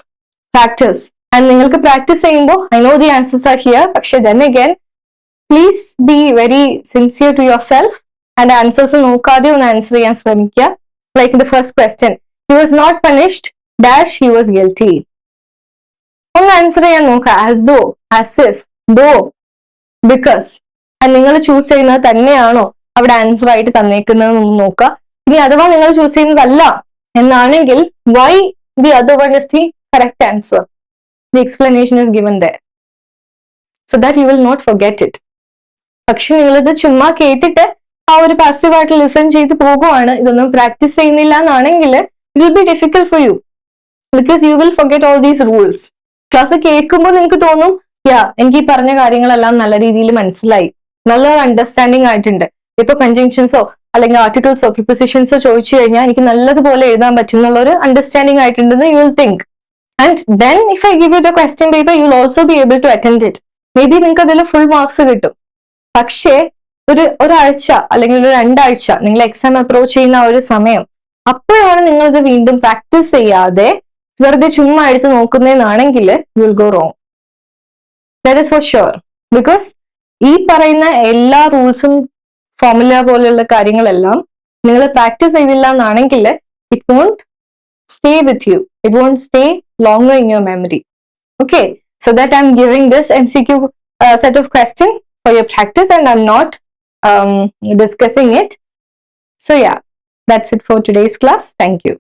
practice. And നിങ്ങൾക്ക് practice ചെയ്യുമ്പോൾ I know the answers are here, പക്ഷെ then again please be very sincere to yourself and answers നോക്കാതെ ഒന്ന് answer ചെയ്യാൻ ശ്രമിക്കുക. Like the first question, he was not punished dash he was guilty. ഒന്ന് answer ചെയ്യാൻ നോക്കുക, as though, as if, though, because. നിങ്ങൾ choose ചെയ്യുന്നത് തന്നെയാണോ അവിടെ ആൻസർ ആയിട്ട് തന്നേക്കുന്നത് നോക്കുക. ഇനി അഥവാ നിങ്ങൾ ചൂസ് ചെയ്യുന്നതല്ല എന്നാണെങ്കിൽ why the other one is the correct answer. The explanation is given there. so that you will not forget it. പക്ഷെ നിങ്ങളിത് ചുമ്മാ കേട്ടിട്ട് ആ ഒരു പാസീവായിട്ട് ലിസൺ ചെയ്ത് പോകുവാണ്, ഇതൊന്നും പ്രാക്ടീസ് ചെയ്യുന്നില്ല എന്നാണെങ്കിൽ it will be difficult for you because you will forget all these rules. Class കേൾക്കുമ്പോൾ നിങ്ങൾക്ക് തോന്നും എനിക്ക് ഈ പറഞ്ഞ കാര്യങ്ങളെല്ലാം നല്ല രീതിയിൽ മനസ്സിലായി, നല്ലൊരു അണ്ടർസ്റ്റാൻഡിങ് ആയിട്ടുണ്ട്. ഇപ്പൊ കൺജങ്ഷൻസോ അല്ലെങ്കിൽ ആർട്ടിക്കിൾസോ പ്രിപ്പോസിഷൻസോ ചോദിച്ചു കഴിഞ്ഞാൽ എനിക്ക് നല്ലതുപോലെ എഴുതാൻ പറ്റും എന്നുള്ളൊരു അണ്ടർസ്റ്റാൻഡിങ് ആയിട്ടുണ്ടെന്ന് you will think. And then if I give you the question paper you will also be able to attend it. Maybe നിങ്ങൾക്ക് അതിൽ ഫുൾ മാർക്സ് കിട്ടും. പക്ഷേ ഒരാഴ്ച അല്ലെങ്കിൽ ഒരു 2 ആഴ്ച നിങ്ങൾ എക്സാം അപ്രോച്ച് ചെയ്യുന്ന ആ ഒരു സമയം, അപ്പോഴാണ് നിങ്ങൾ ഇത് വീണ്ടും പ്രാക്ടീസ് ചെയ്യാതെ വെറുതെ ചുമ്മാ എടുത്ത് നോക്കുന്നതെന്നാണെങ്കിൽ you will go wrong. That is for sure. Because ഈ പറയുന്ന എല്ലാ റൂൾസും ഫോർമുല പോലെയുള്ള കാര്യങ്ങളെല്ലാം നിങ്ങൾ പ്രാക്ടീസ് ചെയ്തില്ല എന്നാണെങ്കിൽ it won't stay with you, it won't stay longer in your memory. Okay, so that I'm giving this MCQ set of question for your practice and I'm not discussing it. So yeah, that's it for today's class. Thank you.